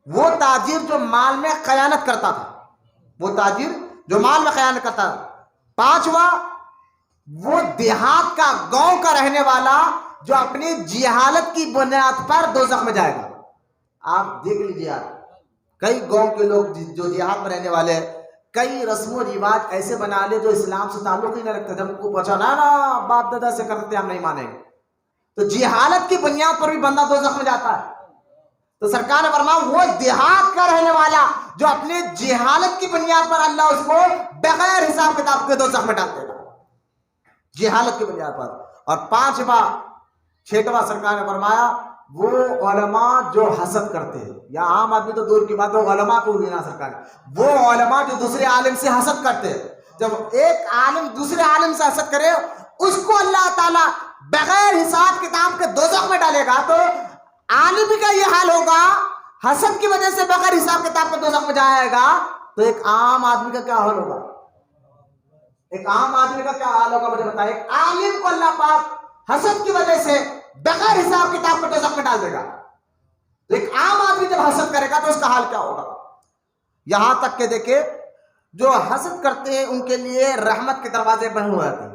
وہ تاجر جو مال میں خیانت کرتا تھا، وہ تاجر جو مال میں خیانت کرتا تھا۔ پانچواں وہ دیہات کا، گاؤں کا رہنے والا جو اپنی جہالت کی بنیاد پر دوزخ میں جائے گا۔ آپ دیکھ لیجیے، کئی گاؤں کے لوگ جو دیہات میں رہنے والے ہیں، کئی رسم و رواج ایسے بنا لے جو اسلام سے تعلق ہی نہ رکھتے، جب کو پوچھا نا باپ دادا سے کرتے ہم نہیں مانیں گے، تو جہالت کی بنیاد پر بھی بندہ دوزخ میں جاتا ہے۔ تو سرکار نے فرمایا وہ دیہات کا رہنے والا جو اپنے جہالت کی بنیاد پر اللہ اس کو بغیر حساب کتاب کے دوزخ میں ڈال دے گا، جہالت کی بنیاد پر۔ اور 5واں 6واں سرکار نے فرمایا وہ علماء جو حسد کرتے ہیں، یا عام آدمی تو دور کی بات ہے، علماء کو نہیں نہ سرکار، وہ علماء جو دوسرے عالم سے حسد کرتے ہیں، جب ایک عالم دوسرے عالم سے حسد کرے اس کو اللہ تعالیٰ بغیر حساب کتاب کے دوزخ میں ڈالے گا، تو عالم کا یہ حال ہوگا، حسد کی وجہ سے بغیر حساب کتاب کے دوزخ میں جائے گا، تو ایک عام آدمی کا کیا حال ہوگا؟ ایک عام آدمی کا کیا حال ہوگا مجھے بتائیں؟ ایک عالم کو اللہ پاک حسد کی وجہ سے بغیر حساب کتاب کے دوزخ میں ڈال دے گا، تو ایک عام آدمی جب حسد کرے گا تو اس کا حال کیا ہوگا؟ یہاں تک کہ دیکھیں جو حسد کرتے ہیں ان کے لیے رحمت کے دروازے بند ہو جاتے ہیں،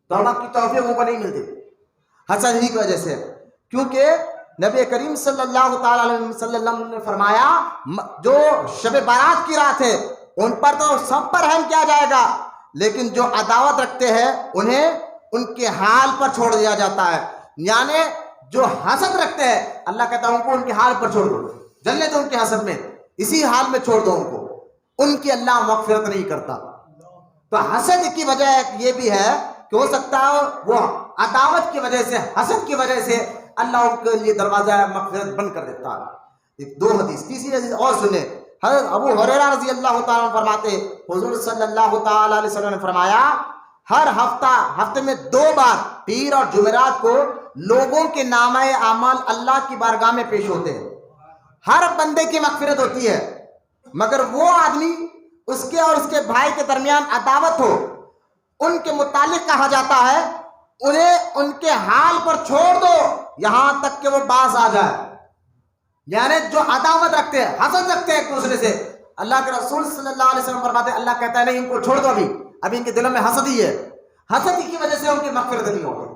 توبہ کی توفیق ان کو نہیں ملتی حسد ہی کی وجہ سے، کیونکہ نبی کریم صلی اللہ تعالی علیہ وسلم نے فرمایا جو شب بارات کی رات ہے ان پر تو سب پر رحم کیا جائے گا، لیکن جو عداوت رکھتے ہیں انہیں ان کے حال پر چھوڑ دیا جاتا ہے، یعنی جو حسد رکھتے ہیں اللہ کہتا ہے ان کو ان کے حال پر چھوڑ دو، جلنے دو ان کے حسد میں، اسی حال میں چھوڑ دو ان کو، ان کی اللہ مغفرت نہیں کرتا۔ تو حسد کی وجہ یہ بھی ہے کہ ہو سکتا ہے وہ عداوت کی وجہ سے، حسد کی وجہ سے اللہ ان کے لیے دروازہ مغفرت بند کر دیتا ہے۔ ایک دو حدیث، تیسری حدیث اور سنیں، حضرت ابو ہریرہ رضی اللہ تعالیٰ عنہ فرماتے حضور صلی اللہ تعالیٰ علیہ وسلم نے فرمایا ہر ہفتے میں 2 بار پیر اور جمعرات کو لوگوں کے نامہ اعمال اللہ کی بارگاہ میں پیش ہوتے ہیں، ہر بندے کی مغفرت ہوتی ہے مگر وہ آدمی اس کے اور اس کے بھائی کے درمیان عداوت ہو، ان کے متعلق کہا جاتا ہے انہیں ان کے حال پر چھوڑ دو یہاں تک کہ وہ باز آ جائے، یعنی جو عداوت رکھتے ہیں، حسد رکھتے ہیں ایک دوسرے سے، اللہ کے رسول صلی اللہ علیہ وسلم فرماتے ہیں اللہ کہتا ہے نہیں ان کو چھوڑ دو، ابھی ان کے دلوں میں حسد ہی ہے، حسد کی وجہ سے ان کی مغفرت نہیں ہوتی۔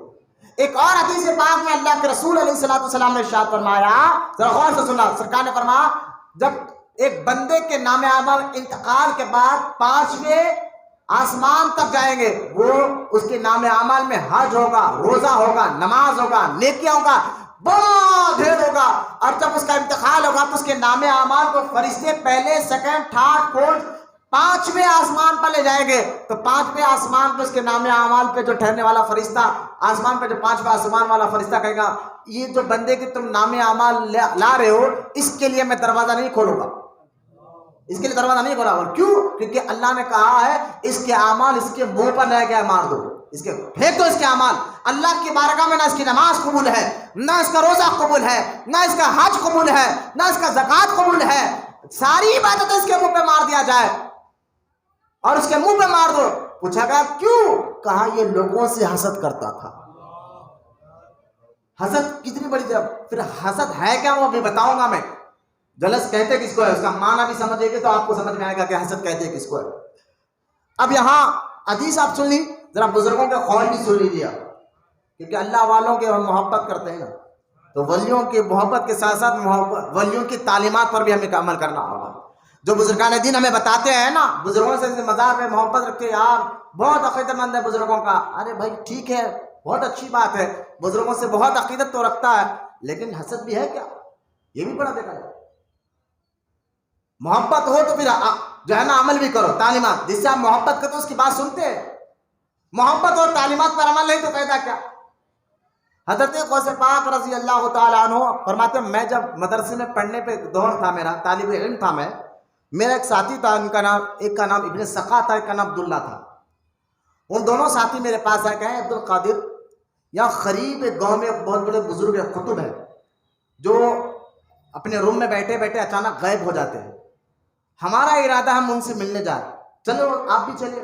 ایک اور حدیث پاک میں اللہ کے رسول علیہ السلام نے ارشاد فرمایا، ذرا غور سے سننا، سرکار نے فرمایا جب ایک بندے کے نام اعمال انتقال کے بعد 5ویں آسمان تک جائیں گے، وہ اس کے نام اعمال میں حج ہوگا، روزہ ہوگا، نماز ہوگا، نیکیاں ہوگا، بڑا ڈھیر ہوگا، اور جب اس کا انتقال ہوگا تو اس کے نام اعمال کو فرشتے پہلے، سیکنڈ، تھرڈ، فورتھ 5ویں آسمان پر لے جائیں گے، تو 5ویں آسمان پہ اس کے نام اعمال پہ جو ٹھہرنے والا فرشتہ، آسمان پہ جو 5واں آسمان والا فرشتہ کہے گا یہ جو بندے کی تم نام اعمال لا رہے ہو اس کے لیے میں دروازہ نہیں کھولوں گا، اس کے لیے دروازہ نہیں کھولا گا، کیوں؟ کیونکہ اللہ نے کہا ہے اس کے اعمال اس کے منہ پر رہ گیا، مار دو، اس کے پھینک دو اس کے اعمال، اللہ کی بارگاہ میں نہ اس کی نماز قبول ہے، نہ اس کا روزہ قبول ہے، نہ اس کا حج قبول ہے، نہ اس کا زکوٰۃ قبول ہے، ساری عبادتیں اس کے منہ پہ مار دیا جائے، اور اس کے منہ پہ مار دو۔ پوچھا گیا کیوں؟ کہا یہ لوگوں سے حسد کرتا تھا۔ حسد کتنی بڑی جب، پھر حسد ہے کیا وہ بھی بتاؤں گا میں، جلس کہتے کس کو ہے، اس کا معنی بھی سمجھے گے تو آپ کو سمجھ میں آئے گا کہ حسد کہتے کس کو ہے۔ اب یہاں حدیث آپ سن لی، ذرا بزرگوں کے قول بھی سن لیجیے، کیونکہ اللہ والوں کے ہم محبت کرتے ہیں نا، تو ولیوں کی محبت کے ساتھ ساتھ ولیوں کی تعلیمات پر بھی ہمیں عمل کرنا ہوگا۔ جو بزرگان دین ہمیں بتاتے ہیں نا، بزرگوں سے مزار میں محبت رکھتے، یار بہت عقیدت مند ہے بزرگوں کا، ارے بھائی ٹھیک ہے، بہت اچھی بات ہے، بزرگوں سے بہت عقیدت تو رکھتا ہے، لیکن حسد بھی ہے کیا؟ یہ بھی پڑھا دیکھا جائے۔ محبت ہو تو پھر جو ہے نا عمل بھی کرو، تعلیمات جس سے آپ محبت کرتے اس کی بات سنتے ہیں، محبت اور تعلیمات پر عمل نہیں تو فائدہ کیا؟ حضرت غوث پاک رضی اللہ تعالیٰ عنہ فرماتے ہیں میں جب مدرسے میں پڑھنے پہ دور تھا، میرا طالب علم تھا، میرا ایک ساتھی تھا، ایک کا نام ابن سقا تھا، ایک کا نام عبداللہ تھا، ان دونوں ساتھی میرے پاس آئے، کہیں عبد القادر یہاں قریب ایک گاؤں میں ایک بہت بڑے بزرگ قطب ہے جو اپنے روم میں بیٹھے بیٹھے اچانک غائب ہو جاتے ہیں، ہمارا ارادہ ہم ان سے ملنے جائیں، چلو آپ بھی چلے۔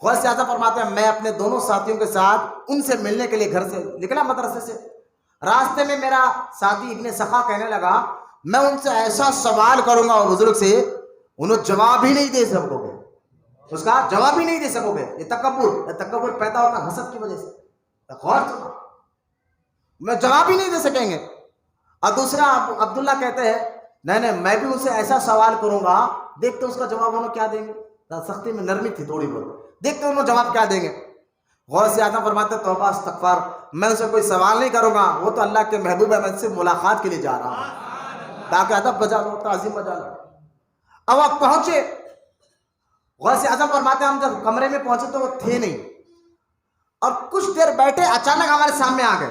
غوث اعظم فرماتے ہیں میں اپنے دونوں ساتھیوں کے ساتھ ان سے ملنے کے لیے گھر سے نکلا مدرسے سے، راستے میں میرا ساتھی ابن سخا کہنے لگا میں ان سے ایسا سوال کروں گا وہ بزرگ سے انہیں جواب ہی نہیں دے سکو گے، اس کا جواب ہی نہیں دے سکو گے، یہ تکبر پیدا ہوتا حسد کی وجہ سے، غور سنا، میں جواب ہی نہیں دے سکیں گے۔ اور دوسرا عبداللہ کہتے ہیں نہیں میں بھی ان سے ایسا سوال کروں گا، دیکھتے اس کا جواب انہوں کیا دیں گے، سختی میں نرمی تھی تھوڑی بہت، دیکھتے انہوں جواب کیا دیں گے۔ غوث اعظم فرماتے توبہ استغفار، میں ان سے کوئی سوال نہیں کروں گا، وہ تو اللہ کے محبوب ہے، میں ان سے ملاقات کے لیے جا رہا ہوں تاکہ ادب بجا لو، تعظیم بجا لو۔ اب آپ پہنچے، غوث اعظم فرماتے ہم جب کمرے میں پہنچے تو وہ تھے نہیں، اور کچھ دیر بیٹھے اچانک ہمارے سامنے آ گئے،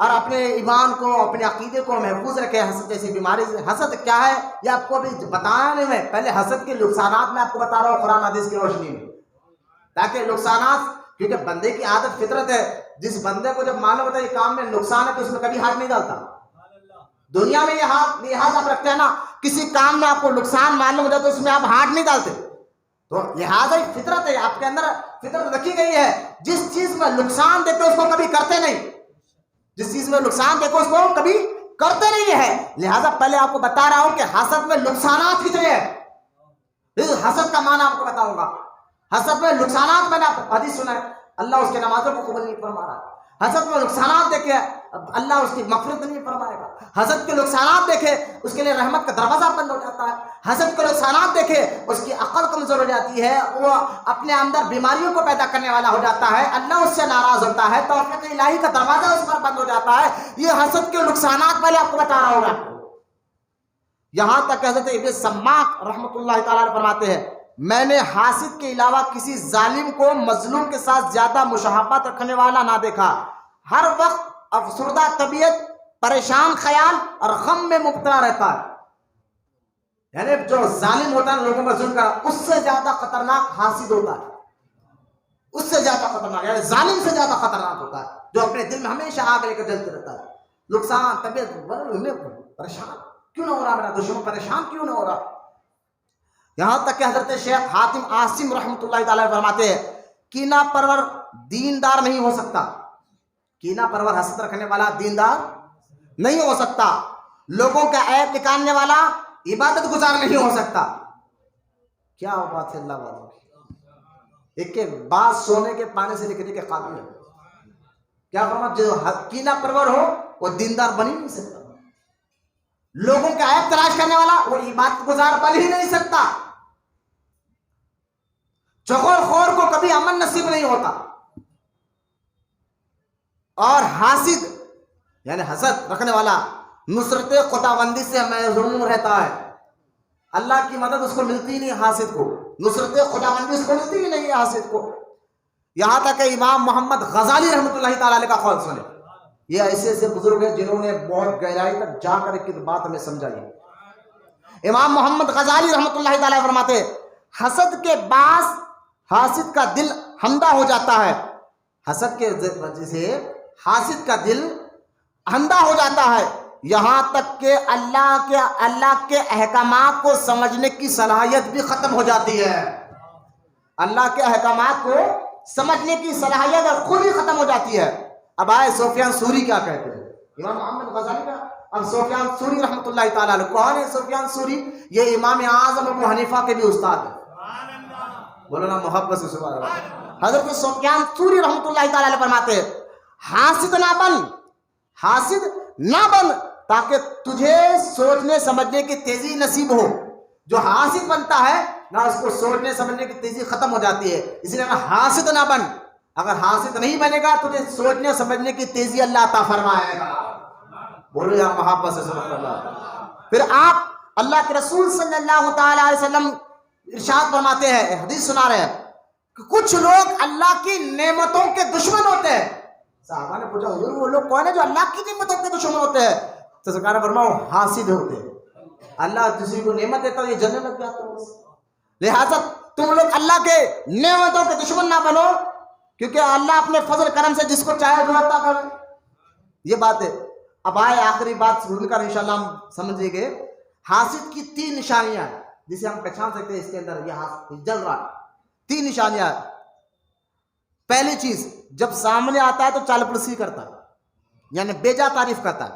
اور اپنے ایمان کو اپنے عقیدے کو محفوظ رکھے حسد جیسی بیماری سے. حسد کیا ہے یہ آپ کو ابھی بتانے میں پہلے حسد کے نقصانات میں آپ کو بتا رہا ہوں قرآن حدیث کی روشنی میں, تاکہ نقصانات, کیونکہ بندے کی عادت فطرت ہے, جس بندے کو جب معلوم ہوتا ہے یہ کام میں نقصان ہے تو اس میں کبھی ہاتھ نہیں ڈالتا. دنیا میں یہ ہاتھ آپ رکھتے ہیں نا, کسی کام میں آپ کو نقصان معلوم ہوتا ہے تو اس میں آپ ہاتھ نہیں ڈالتے. تو لہٰذا فطرت ہے, آپ کے اندر فطرت رکھی گئی ہے, جس چیز میں نقصان دیتے اس کو کبھی کرتے نہیں, جس چیز میں نقصان دیکھو اس کو کبھی کرتے نہیں ہے. لہٰذا پہلے آپ کو بتا رہا ہوں کہ حسد میں نقصانات کتنے ہیں. حسد کا معنی آپ کو بتاؤں گا. حسد میں نقصانات, میں نے آپ حدیث سنا ہے, اللہ اس کے نمازوں کو قبول نہیں فرما رہا. حسد میں نقصانات دیکھے اللہ اس کی مغفرت نہیں فرمائے گا. حسد کے نقصانات دیکھے اس کے لیے رحمت کا دروازہ بند ہو جاتا ہے. حسد کے نقصانات دیکھے اس کی عقل کمزور ہو جاتی ہے, وہ اپنے اندر بیماریوں کو پیدا کرنے والا ہو جاتا ہے, اللہ اس سے ناراض ہوتا ہے, توفیق الہی کا دروازہ اس پر بند ہو جاتا ہے. یہ حسد کے نقصانات پہلے آپ کو بتا رہا ہوں. یہاں تک کہ حضرت ابن سماک رحمۃ اللہ تعالیٰ فرماتے ہیں, میں نے حاسد کے علاوہ کسی ظالم کو مظلوم کے ساتھ زیادہ مشابہت رکھنے والا نہ دیکھا. ہر وقت افسردہ طبیعت, پریشان خیال اور غم میں مبتلا رہتا ہے. یعنی جو ظالم ہوتا ہے لوگوں پر ظلم کرا, اس سے زیادہ خطرناک حاسد ہوتا ہے, اس سے زیادہ خطرناک, یعنی ظالم سے زیادہ خطرناک ہوتا ہے, جو اپنے دل میں ہمیشہ آگ لے کر جلتے رہتا ہے. نقصان, طبیعت, پریشان کیوں نہ ہو رہا, میرا دشمن پریشان کیوں نہ ہو رہا. یہاں تک کہ حضرت شیخ حاتم عاصم رحمۃ اللہ تعالی فرماتے ہیں, کینہ پرور دیندار نہیں ہو سکتا. کینہ پرور حسد رکھنے والا دیندار نہیں ہو سکتا. لوگوں کا عیب نکالنے والا عبادت گزار نہیں ہو سکتا. کیا بات ہے اللہ والوں کی, ایک کے بعد سونے کے پانی سے نکلنے کے قابل ہے. کیا فرمایا, جو کینہ پرور ہو وہ دیندار بن ہی نہیں سکتا. لوگوں کا عیب تلاش کرنے والا وہ عبادت گزار بن ہی نہیں سکتا. چغل خور کو کبھی امن نصیب نہیں ہوتا. اور حاسد یعنی حسد رکھنے والا نصرت خداوندی سے محروم رہتا ہے. اللہ کی مدد اس کو ملتی نہیں, حاسد کو نصرت خداوندی اس کو ملتی ہی نہیں ہے حاسد کو. یہاں تک کہ امام محمد غزالی رحمۃ اللہ تعالی علیہ کا قول سنیں. یہ ایسے ایسے بزرگ ہیں جنہوں نے بہت گہرائی تک جا کر ایک بات ہمیں سمجھائی. امام محمد غزالی رحمۃ اللہ تعالی فرماتے, حسد کے باعث حاسد کا دل ہندہ ہو جاتا ہے. حسد کے وجہ سے حاسد کا دل اندھا ہو جاتا ہے, یہاں تک کہ اللہ کے احکامات کو سمجھنے کی صلاحیت بھی ختم ہو جاتی ہے. اللہ کے احکامات کو سمجھنے کی صلاحیت خود ہی ختم ہو جاتی ہے. اب آئے سفیان ثوری کیا کہتے ہیں, امام محمد غزالی کا. اب سفیان ثوری رحمۃ اللہ تعالیٰ علیہ کون ہے؟ سفیان ثوری یہ امام اعظم ابو حنیفہ کے بھی استاد ہیں. بولو نا محبت سے سبحان اللہ. حضرت سفیان ثوری رحمۃ اللہ تعالیٰ علیہ فرماتے ہیں, حاسد نہ بن تاکہ تجھے سوچنے سمجھنے کی تیزی نصیب ہو. جو حاسد بنتا ہے نہ اس کو سوچنے سمجھنے کی تیزی ختم ہو جاتی ہے. اس لیے حاسد نہ بن. اگر حاسد نہیں بنے گا تجھے سوچنے سمجھنے کی تیزی اللہ عطا فرمائے گا. بولو یا محبت سے سبحان اللہ. پھر آپ اللہ کے رسول صلی اللہ تعالی علیہ وسلم ارشاد فرماتے ہیں, حدیث سنا رہے ہیں کہ کچھ لوگ اللہ کی نعمتوں کے دشمن ہوتے ہیں. صحابہ نے پوچھا حضور وہ لوگ کون ہیں جو اللہ کی نعمتوں کے دشمن ہوتے ہیں؟ تو سرکار نے فرمایا حاسد ہوتے ہیں. اللہ کسی کو نعمت دیتا ہے یہ جنت میں جاتا ہے. لہٰذا تم لوگ اللہ کے نعمتوں کے دشمن نہ بنو, کیونکہ اللہ اپنے فضل کرم سے جس کو چاہے جو عطا کرے. یہ بات ہے. اب آئے آخری بات سن کر انشاءاللہ ہم سمجھیں گے. حاسد کی 3 نشانیاں ہیں جسے ہم پہچان سکتے ہیں. اس کے اندر یہ حاسد جل رہا ہے. 3 نشانیاں ہیں. پہلی چیز, جب سامنے آتا ہے تو چال پرسی کرتا ہے, یعنی بیجا تعریف کرتا ہے.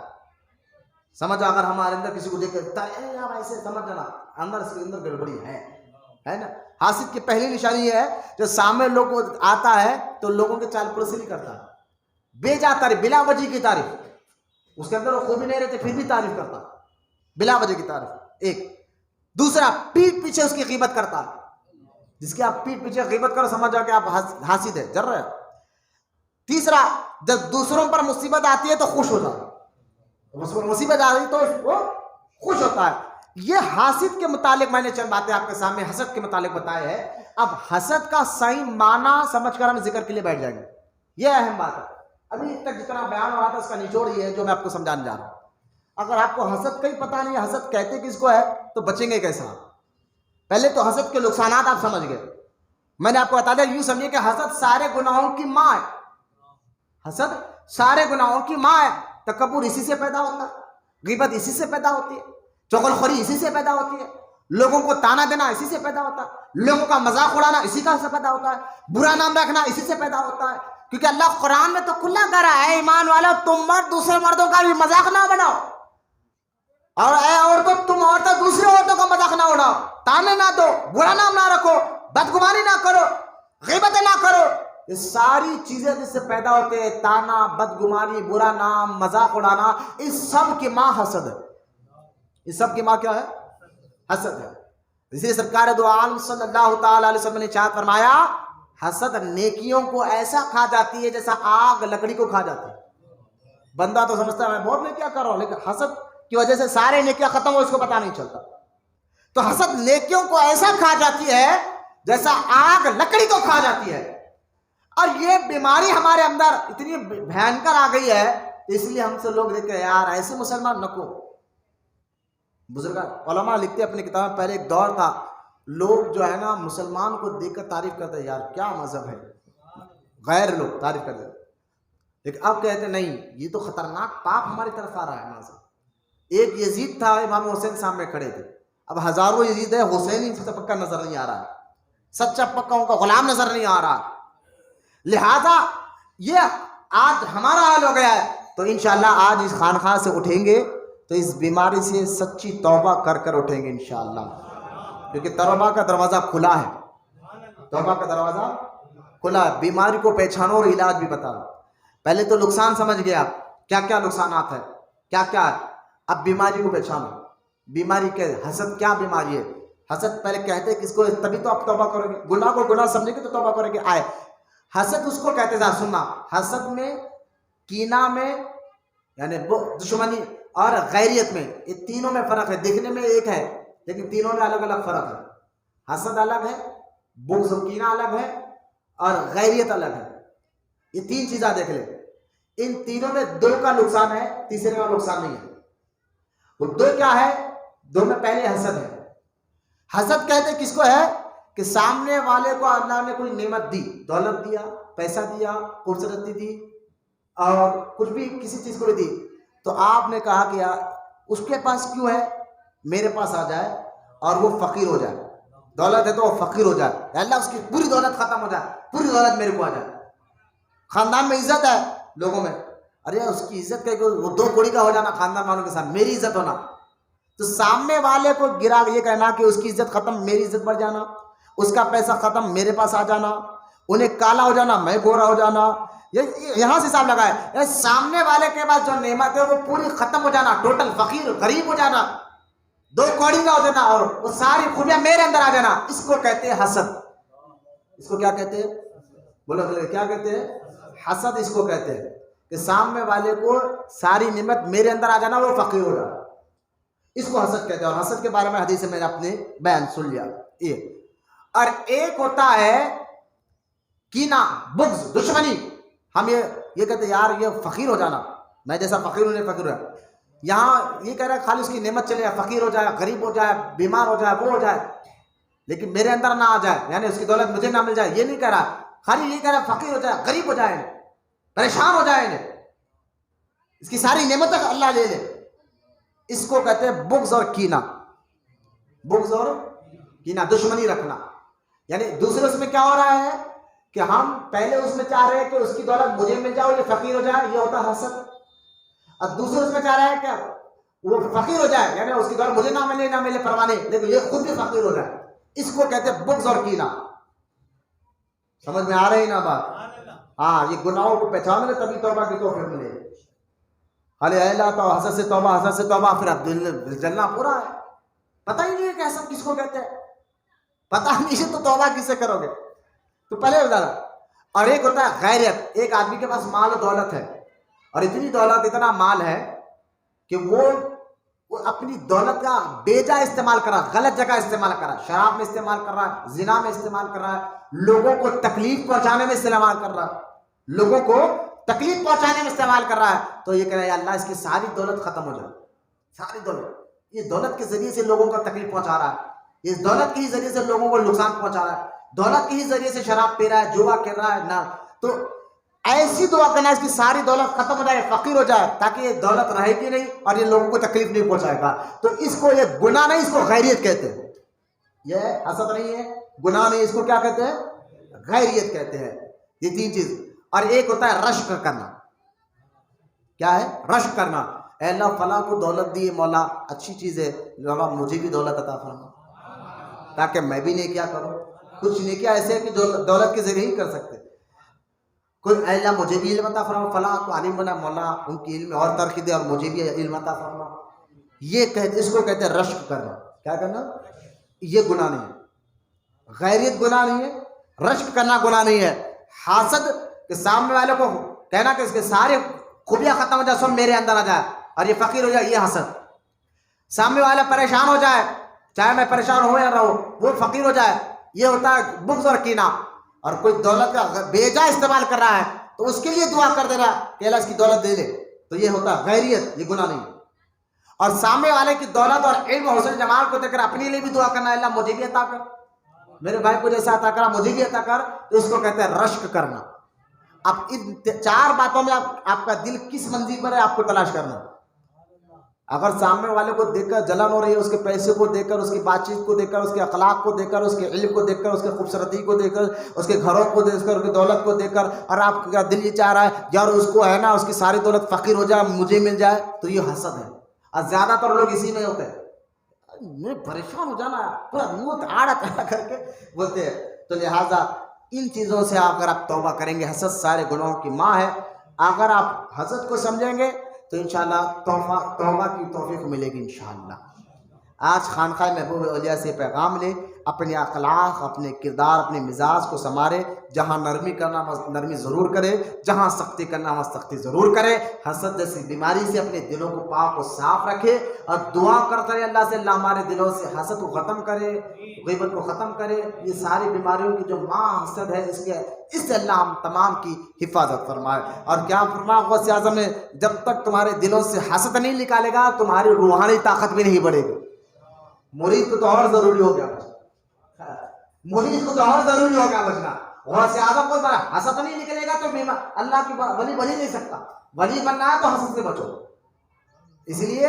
سمجھ, اگر ہمارے اندر کسی کو دیکھ کر ایسے سمجھ جانا اندر اس کے اندر گڑبڑی ہے نا. حاسد کی پہلی نشانی یہ ہے جو سامنے لوگ آتا ہے تو لوگوں کے چال پرسی نہیں کرتا, بیجا تعریف, بلا وجہ کی تعریف. اس کے اندر وہ خوبی نہیں رہتے پھر بھی تعریف کرتا, بلا وجہ کی تعریف. ایک. دوسرا, پیٹھ پیچھے اس کی غیبت کرتا ہے. جس کی آپ پیٹھ پیچھے غیبت کرو سمجھ جاؤ کہ آپ حاسد ہے, جر رہے ہیں. تیسرا, جب دوسروں پر مصیبت آتی ہے تو خوش ہو جاتا ہے. مصیبت آ رہی تو وہ خوش ہوتا ہے. یہ حاسد کے متعلق میں نے چند باتیں آپ کے سامنے حسد کے متعلق بتائے ہیں. اب حسد کا صحیح معنی سمجھ کر ہم ذکر کے لیے بیٹھ جائیں گے. یہ اہم بات ہے. ابھی تک جتنا بیان ہوا تھا اس کا نچوڑ یہ ہے جو میں آپ کو سمجھانے جا رہا ہوں. اگر آپ کو حسد کا ہی پتہ نہیں حسد کہتے کس کو ہے تو بچیں گے کیسا؟ پہلے تو حسد کے نقصانات آپ سمجھ گئے. میں نے آپ کو بتا دیا یوں سمجھیے کہ حسد سارے گناہوں کی ماں ہے. حسد سارے گناہوں کی ماں ہے. تکبر اسی سے پیدا ہوتا ہے, غیبت اسی سے پیدا ہوتی ہے, چغلخوری اسی سے پیدا ہوتی ہے, لوگوں کو تانا دینا اسی سے پیدا ہوتا ہے, لوگوں کا مذاق اڑانا اسی کا سے پیدا ہوتا ہے, برا نام رکھنا اسی سے پیدا ہوتا ہے. کیونکہ اللہ قرآن میں تو کھلا کہہ رہا ہے ایمان والا تم مرد دوسرے مردوں کا بھی مذاق نہ بناؤ, اور اے عورتوں تم عورتیں دوسری عورتوں کا مذاق نہ اڑاؤ, تانے نہ دو, برا نام نہ رکھو, بدگمانی نہ کرو, غیبتیں نہ کرو. یہ ساری چیزیں جس سے پیدا ہوتے ہیں, تانا, بدگمانی, برا نام, مذاق اڑانا, اس سب کی ماں حسد ہے. اس سب کی ماں کیا ہے؟ حسد ہے. اسی لیے سرکار دو عالم صلی اللہ تعالی علیہ وسلم نے ارشاد فرمایا حسد نیکیوں کو ایسا کھا جاتی ہے جیسا آگ لکڑی کو کھا جاتی ہے. بندہ تو سمجھتا ہے میں بہت نیکیاں کر رہا ہوں, لیکن حسد کی وجہ سے سارے نیکیاں ختم ہو اس کو پتہ نہیں چلتا. تو حسد نیکیوں کو ایسا کھا جاتی ہے جیسا آگ لکڑی کو کھا جاتی ہے. اور یہ بیماری ہمارے اندر اتنی بھینکر آ گئی ہے اس لیے ہم سے لوگ دیکھتے ہیں یار ایسے مسلمان نکو. بزرگ علماء لکھتے اپنی کتاب میں, پہلے ایک دور تھا لوگ جو ہے نا مسلمان کو دیکھ کر تعریف کرتے یار کیا مذہب ہے, غیر لوگ تعریف کرتے, لیکن اب کہتے نہیں یہ تو خطرناک پاپ ہماری طرف آ رہا ہے. مذہب ایک یزید تھا, امام حسین سامنے کھڑے تھے, اب ہزاروں یزید ہے, حسین ہی سب سے پکا نظر نہیں آ رہا ہے, سچا پکا ان کا غلام نظر نہیں آ رہا. لہذا یہ آج ہمارا حال ہو گیا ہے. تو انشاءاللہ آج اس خانقاہ سے اٹھیں گے تو اس بیماری سے سچی توبہ کر کر اٹھیں گے انشاءاللہ, کیونکہ توبہ کا دروازہ کھلا ہے. توبہ کا دروازہ کھلا ہے. بیماری کو پہچانو اور علاج بھی بتاؤ. پہلے تو نقصان سمجھ گیا کیا کیا نقصانات ہے, کیا کیا ہے. اب بیماری کو پہچانو. بیماری کیا ہے؟ حسد کیا بیماری ہے؟ حسد پہلے کہتے کس کو, تبھی تو آپ توبہ کرو گے. گناہ کو گناہ سمجھے گے تو توبہ کرو گے. آئے حسد اس کو کہتے ہیں, سننا, حسد میں, کینہ میں یعنی دشمنی اور غیریت میں, یہ تینوں میں فرق ہے. دیکھنے میں ایک ہے لیکن تینوں میں الگ الگ فرق ہے. حسد الگ ہے, بغض و کینہ الگ ہے, اور غیریت الگ ہے. یہ تین چیزیں دیکھ لیں. ان تینوں میں دو کا نقصان ہے, تیسرے کا نقصان نہیں ہے. وہ دو کیا ہے؟ دو میں پہلے حسد ہے. حسد کہتے کس کو ہے کہ سامنے والے کو اللہ نے کوئی نعمت دی, دولت دیا, پیسہ دیا, خوبصورتی دی, اور کچھ بھی کسی چیز کو بھی دی, تو آپ نے کہا کہ یار اس کے پاس کیوں ہے, میرے پاس آ جائے اور وہ فقیر ہو جائے. دولت ہے تو وہ فقیر ہو جائے, اللہ اس کی پوری دولت ختم ہو جائے, پوری دولت میرے کو آ جائے. خاندان میں عزت ہے لوگوں میں, ارے اس کی عزت کہ وہ دو کوڑی کا ہو جانا خاندان والوں کے ساتھ, میری عزت ہونا. تو سامنے والے کو گرا یہ کہنا کہ اس کی عزت ختم, میری عزت بڑھ جانا, اس کا پیسہ ختم, میرے پاس آ جانا, انہیں کالا ہو جانا, میں گورا ہو جانا. یہاں سے حساب لگائے, سامنے والے کے پاس جو نعمت ہے وہ پوری ختم ہو جانا, ٹوٹل فقیر غریب ہو جانا, دو کوڑی کا ہو جانا, اور وہ ساری خوبیاں میرے اندر آ جانا. اس کو کہتے ہیں حسد. اس کو کیا کہتے ہیں؟ بولو کیا کہتے ہیں؟ حسد اس کو کہتے ہیں کہ سامنے والے کو ساری نعمت میرے اندر آ جانا, وہ فقیر ہو جانا. اس کو حسد کہتے ہیں. اور حسد کے بارے میں حدیث میں نے اپنے بیان سن لیا. یہ اور ایک ہوتا ہے کینہ, بغض, دشمنی. ہم یہ کہتے ہیں یار یہ فقیر ہو جانا, میں جیسا فقیر ہوں فقیر ہو. یہاں یہ کہہ رہا ہے خالی اس کی نعمت چلے جائے, فقیر ہو جائے, غریب ہو جائے, بیمار ہو جائے, وہ ہو جائے, لیکن میرے اندر نہ آ جائے, یعنی اس کی دولت مجھے نہ مل جائے. یہ نہیں کہہ رہا, خالی یہ کہہ رہا ہے فقیر ہو جائے, غریب ہو جائے, پریشان ہو جائے, اس کی ساری نعمتیں اللہ لے لے. اس کو کہتے ہیں بغض اور کینہ. بغض اور کینہ, دشمنی رکھنا. یعنی دوسرے اس میں کیا ہو رہا ہے کہ ہم پہلے اس میں چاہ رہے ہیں کہ اس کی دولت مجھے مل جائے, یہ فقیر ہو جائے, یہ ہوتا ہے حسد. اور دوسرے اس میں چاہ رہے ہیں کہ وہ فقیر ہو جائے, یعنی اس کی دولت مجھے نہ ملے پرواہ نہیں, لیکن یہ خود بھی فقیر ہو جائے. اس کو کہتے ہیں بغض اور کینہ. سمجھ میں آ رہی نا بات؟ ہاں, یہ گناہوں کو پہچان لے تبھی توبہ کی توفیق ملے. خالی اللہ تو حسد سے توبہ, پھر اب دل جلنا پورا ہے. پتہ ہی نہیں ہے کہ حسد کس کو کہتے ہیں, پتہ نہیں ہے تو توبہ کس سے کرو گے؟ تو پہلے بتا. اور ایک ہوتا ہے غیرت. ایک آدمی کے پاس مال و دولت ہے, اور اتنی دولت, اتنا مال ہے کہ وہ اپنی دولت کا بے جا استعمال کر رہا, غلط جگہ استعمال کر رہا, شراب میں استعمال کر رہا ہے, زنا میں استعمال کر رہا ہے, لوگوں کو تکلیف پہنچانے میں استعمال کر رہا ہے, لوگوں کو تکلیف پہنچانے میں استعمال کر رہا ہے تو یہ کہہ رہا ہے اللہ اس کی ساری دولت ختم ہو جائے، ساری دولت، یہ دولت کے ذریعے سے لوگوں کو تکلیف پہنچا رہا ہے، اس دولت کے ہی ذریعے سے لوگوں کو نقصان پہنچا رہا ہے، دولت کے ہی ذریعے سے شراب پی رہا ہے، جوا کر رہا ہے نا، تو ایسی دعا کرنا اس کی ساری دولت ختم ہو جائے، فقیر ہو جائے، تاکہ یہ دولت رہے گی نہیں اور یہ لوگوں کو تکلیف نہیں پہنچائے گا. تو اس کو یہ گناہ نہیں، اس کو غیریت کہتے ہیں. یہ حسد نہیں ہے، گناہ نہیں، اس کو کیا کہتے ہیں؟ غیریت کہتے ہیں. یہ تین چیز. اور ایک ہوتا ہے رشک کرنا. کیا ہے؟ رشک کرنا. اے اللہ فلاں کو دولت دی مولا، اچھی چیز ہے، مولا مجھے بھی دولت عطا فرما تاکہ میں بھی نیکیاں کروں. کچھ نیکیاں ایسے ہیں کہ جو دولت کے ذریعے ہی کر سکتے. کوئی اے اللہ مجھے بھی علم عطا فرما، فلاں کو عالم بنا مولا ان کی علم اور ترقی دے اور مجھے بھی علم عطا فرما. یہ کہتے، اس کو کہتے ہیں رشک کرنا. کیا کرنا؟ یہ گناہ نہیں ہے. غیریت گناہ نہیں ہے، رشک کرنا گناہ نہیں ہے. حاسد کے سامنے والے کو کہنا کہ اس کے سارے خوبیاں ختم ہو جائے، سب میرے اندر آ جائے اور یہ فقیر ہو جائے، یہ حسد. سامنے والا پریشان ہو جائے، چاہے میں پریشان ہو یا نہ ہو، وہ فقیر ہو جائے، یہ ہوتا ہے بغض اور کینہ. اور کوئی دولت کا بے جا استعمال کر رہا ہے تو اس کے لیے دعا کر دے رہا ہے کہ اللہ اس کی دولت دے دے، تو یہ ہوتا ہے غیریت، یہ گناہ نہیں. اور سامنے والے کی دولت اور علم اور حسن جمال کو دیکھ کر اپنے لیے بھی دعا کرنا، اللہ مجھے بھی عطا کر، میرے بھائی کو جیسا عطا کرا مجھے بھی عطا کر، تو اس کو کہتے ہیں رشک کرنا. اب ان چار باتوں میں آپ کا دل کس منزل پر ہے آپ کو تلاش کرنا. اگر سامنے والے کو دیکھ کر جلن ہو رہی ہے، اس کے پیسے کو دیکھ کر، اس کی بات چیت کو دیکھ کر، اس کے اخلاق کو دیکھ کر، اس کے علم کو دیکھ کر، اس کے خوبصورتی کو دیکھ کر، اس کے گھروں کو دیکھ کر، اس کی دولت کو دیکھ کر، اور آپ کا دل یہ چاہ رہا ہے یار اس کو ہے نا اس کی ساری دولت فقیر ہو جائے مجھے مل جائے، تو یہ حسد ہے. اور زیادہ تر لوگ اسی میں ہوتے ہیں، میں پریشان ہو جانا پورا منہ آڑا کر کے بولتے ہیں. تو لہٰذا ان چیزوں سے اگر آپ توبہ کریں گے، حسد سارے گناہوں کی ماں ہے. اگر آپ حسد کو سمجھیں گے تو انشاءاللہ توبہ کی توفیق ملے گی انشاءاللہ. آج خانقاہ محبوب اولیاء سے پیغام لے، اپنے اخلاق، اپنے کردار، اپنے مزاج کو سنوارے. جہاں نرمی کرنا نرمی ضرور کرے، جہاں سختی کرنا وہاں سختی ضرور کرے. حسد جیسی بیماری سے اپنے دلوں کو پاک و صاف رکھے اور دعا کرتا رہے اللہ سے، اللہ ہمارے دلوں سے حسد کو ختم کرے، غیبت کو ختم کرے. یہ ساری بیماریوں کی جو ماں حسد ہے، اس سے اللہ ہم تمام کی حفاظت فرمائے. اور کیا فرمایا غوث اعظم نے، جب تک تمہارے دلوں سے حسد نہیں نکالے گا تمہاری روحانی طاقت بھی نہیں بڑھے گی. مرید کو تو اور ضروری ہو گیا، مرید کو تو اور ضروری ہو گیا بچنا. غوث اعظم کو حسد نہیں نکلے گا تو اللہ کی ولی بن ہی نہیں سکتا. ولی بننا ہے تو حسد سے بچو. اس لیے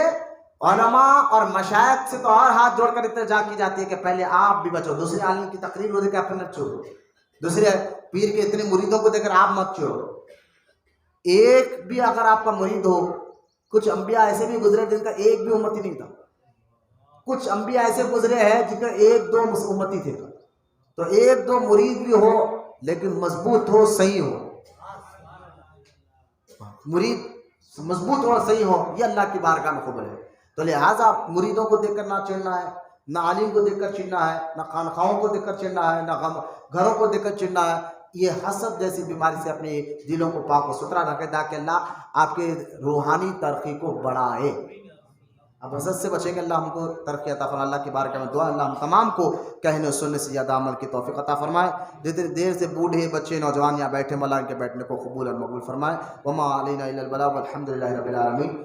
علماء اور مشائخ سے تو اور ہاتھ جوڑ کر التجا کی جاتی ہے کہ پہلے آپ بھی بچو. دوسرے عالم کی تقریر کو دیکھ کر اپنے مت چھوڑو، دوسرے پیر کے اتنے مریدوں کو دیکھ کر آپ مت چھوڑو. ایک بھی اگر آپ کا مرید ہو، کچھ انبیاء ایسے بھی گزرے جن کا ایک بھی امتی نہیں تھا. کچھ انبیاء ایسے گزرے ہیں جن کا ایک دو امتی تھے. تو ایک دو مرید بھی ہو لیکن مضبوط ہو، صحیح ہو. مرید مضبوط ہو، صحیح ہو، یہ اللہ کی بارگاہ میں قبول ہے. تو لہٰذا مریدوں کو دیکھ کر نہ چڑھنا ہے، نہ عالم کو دیکھ کر چڑھنا ہے، نہ خانقاہوں کو دیکھ کر چڑھنا ہے، نہ گھروں کو دیکھ کر چڑھنا ہے. یہ حسد جیسی بیماری سے اپنے دلوں کو پاک و ستھرا رکھے تاکہ اللہ آپ کے روحانی ترقی کو بڑھائے. اب حسد سے بچیں گے، اللہ ہم کو ترقی عطا فرمائے. اللہ کی بارگاہ میں دعا، اللہ ہم تمام کو کہنے سننے سے زیادہ عمل کی توفیق عطا فرمائے. دیر سے بوڑھے بچے نوجوان یہاں بیٹھے، مولا ان کے بیٹھنے کو قبول اور مقبول فرمائے. وما علینا الا البلاغ والحمد للہ رب العالمین.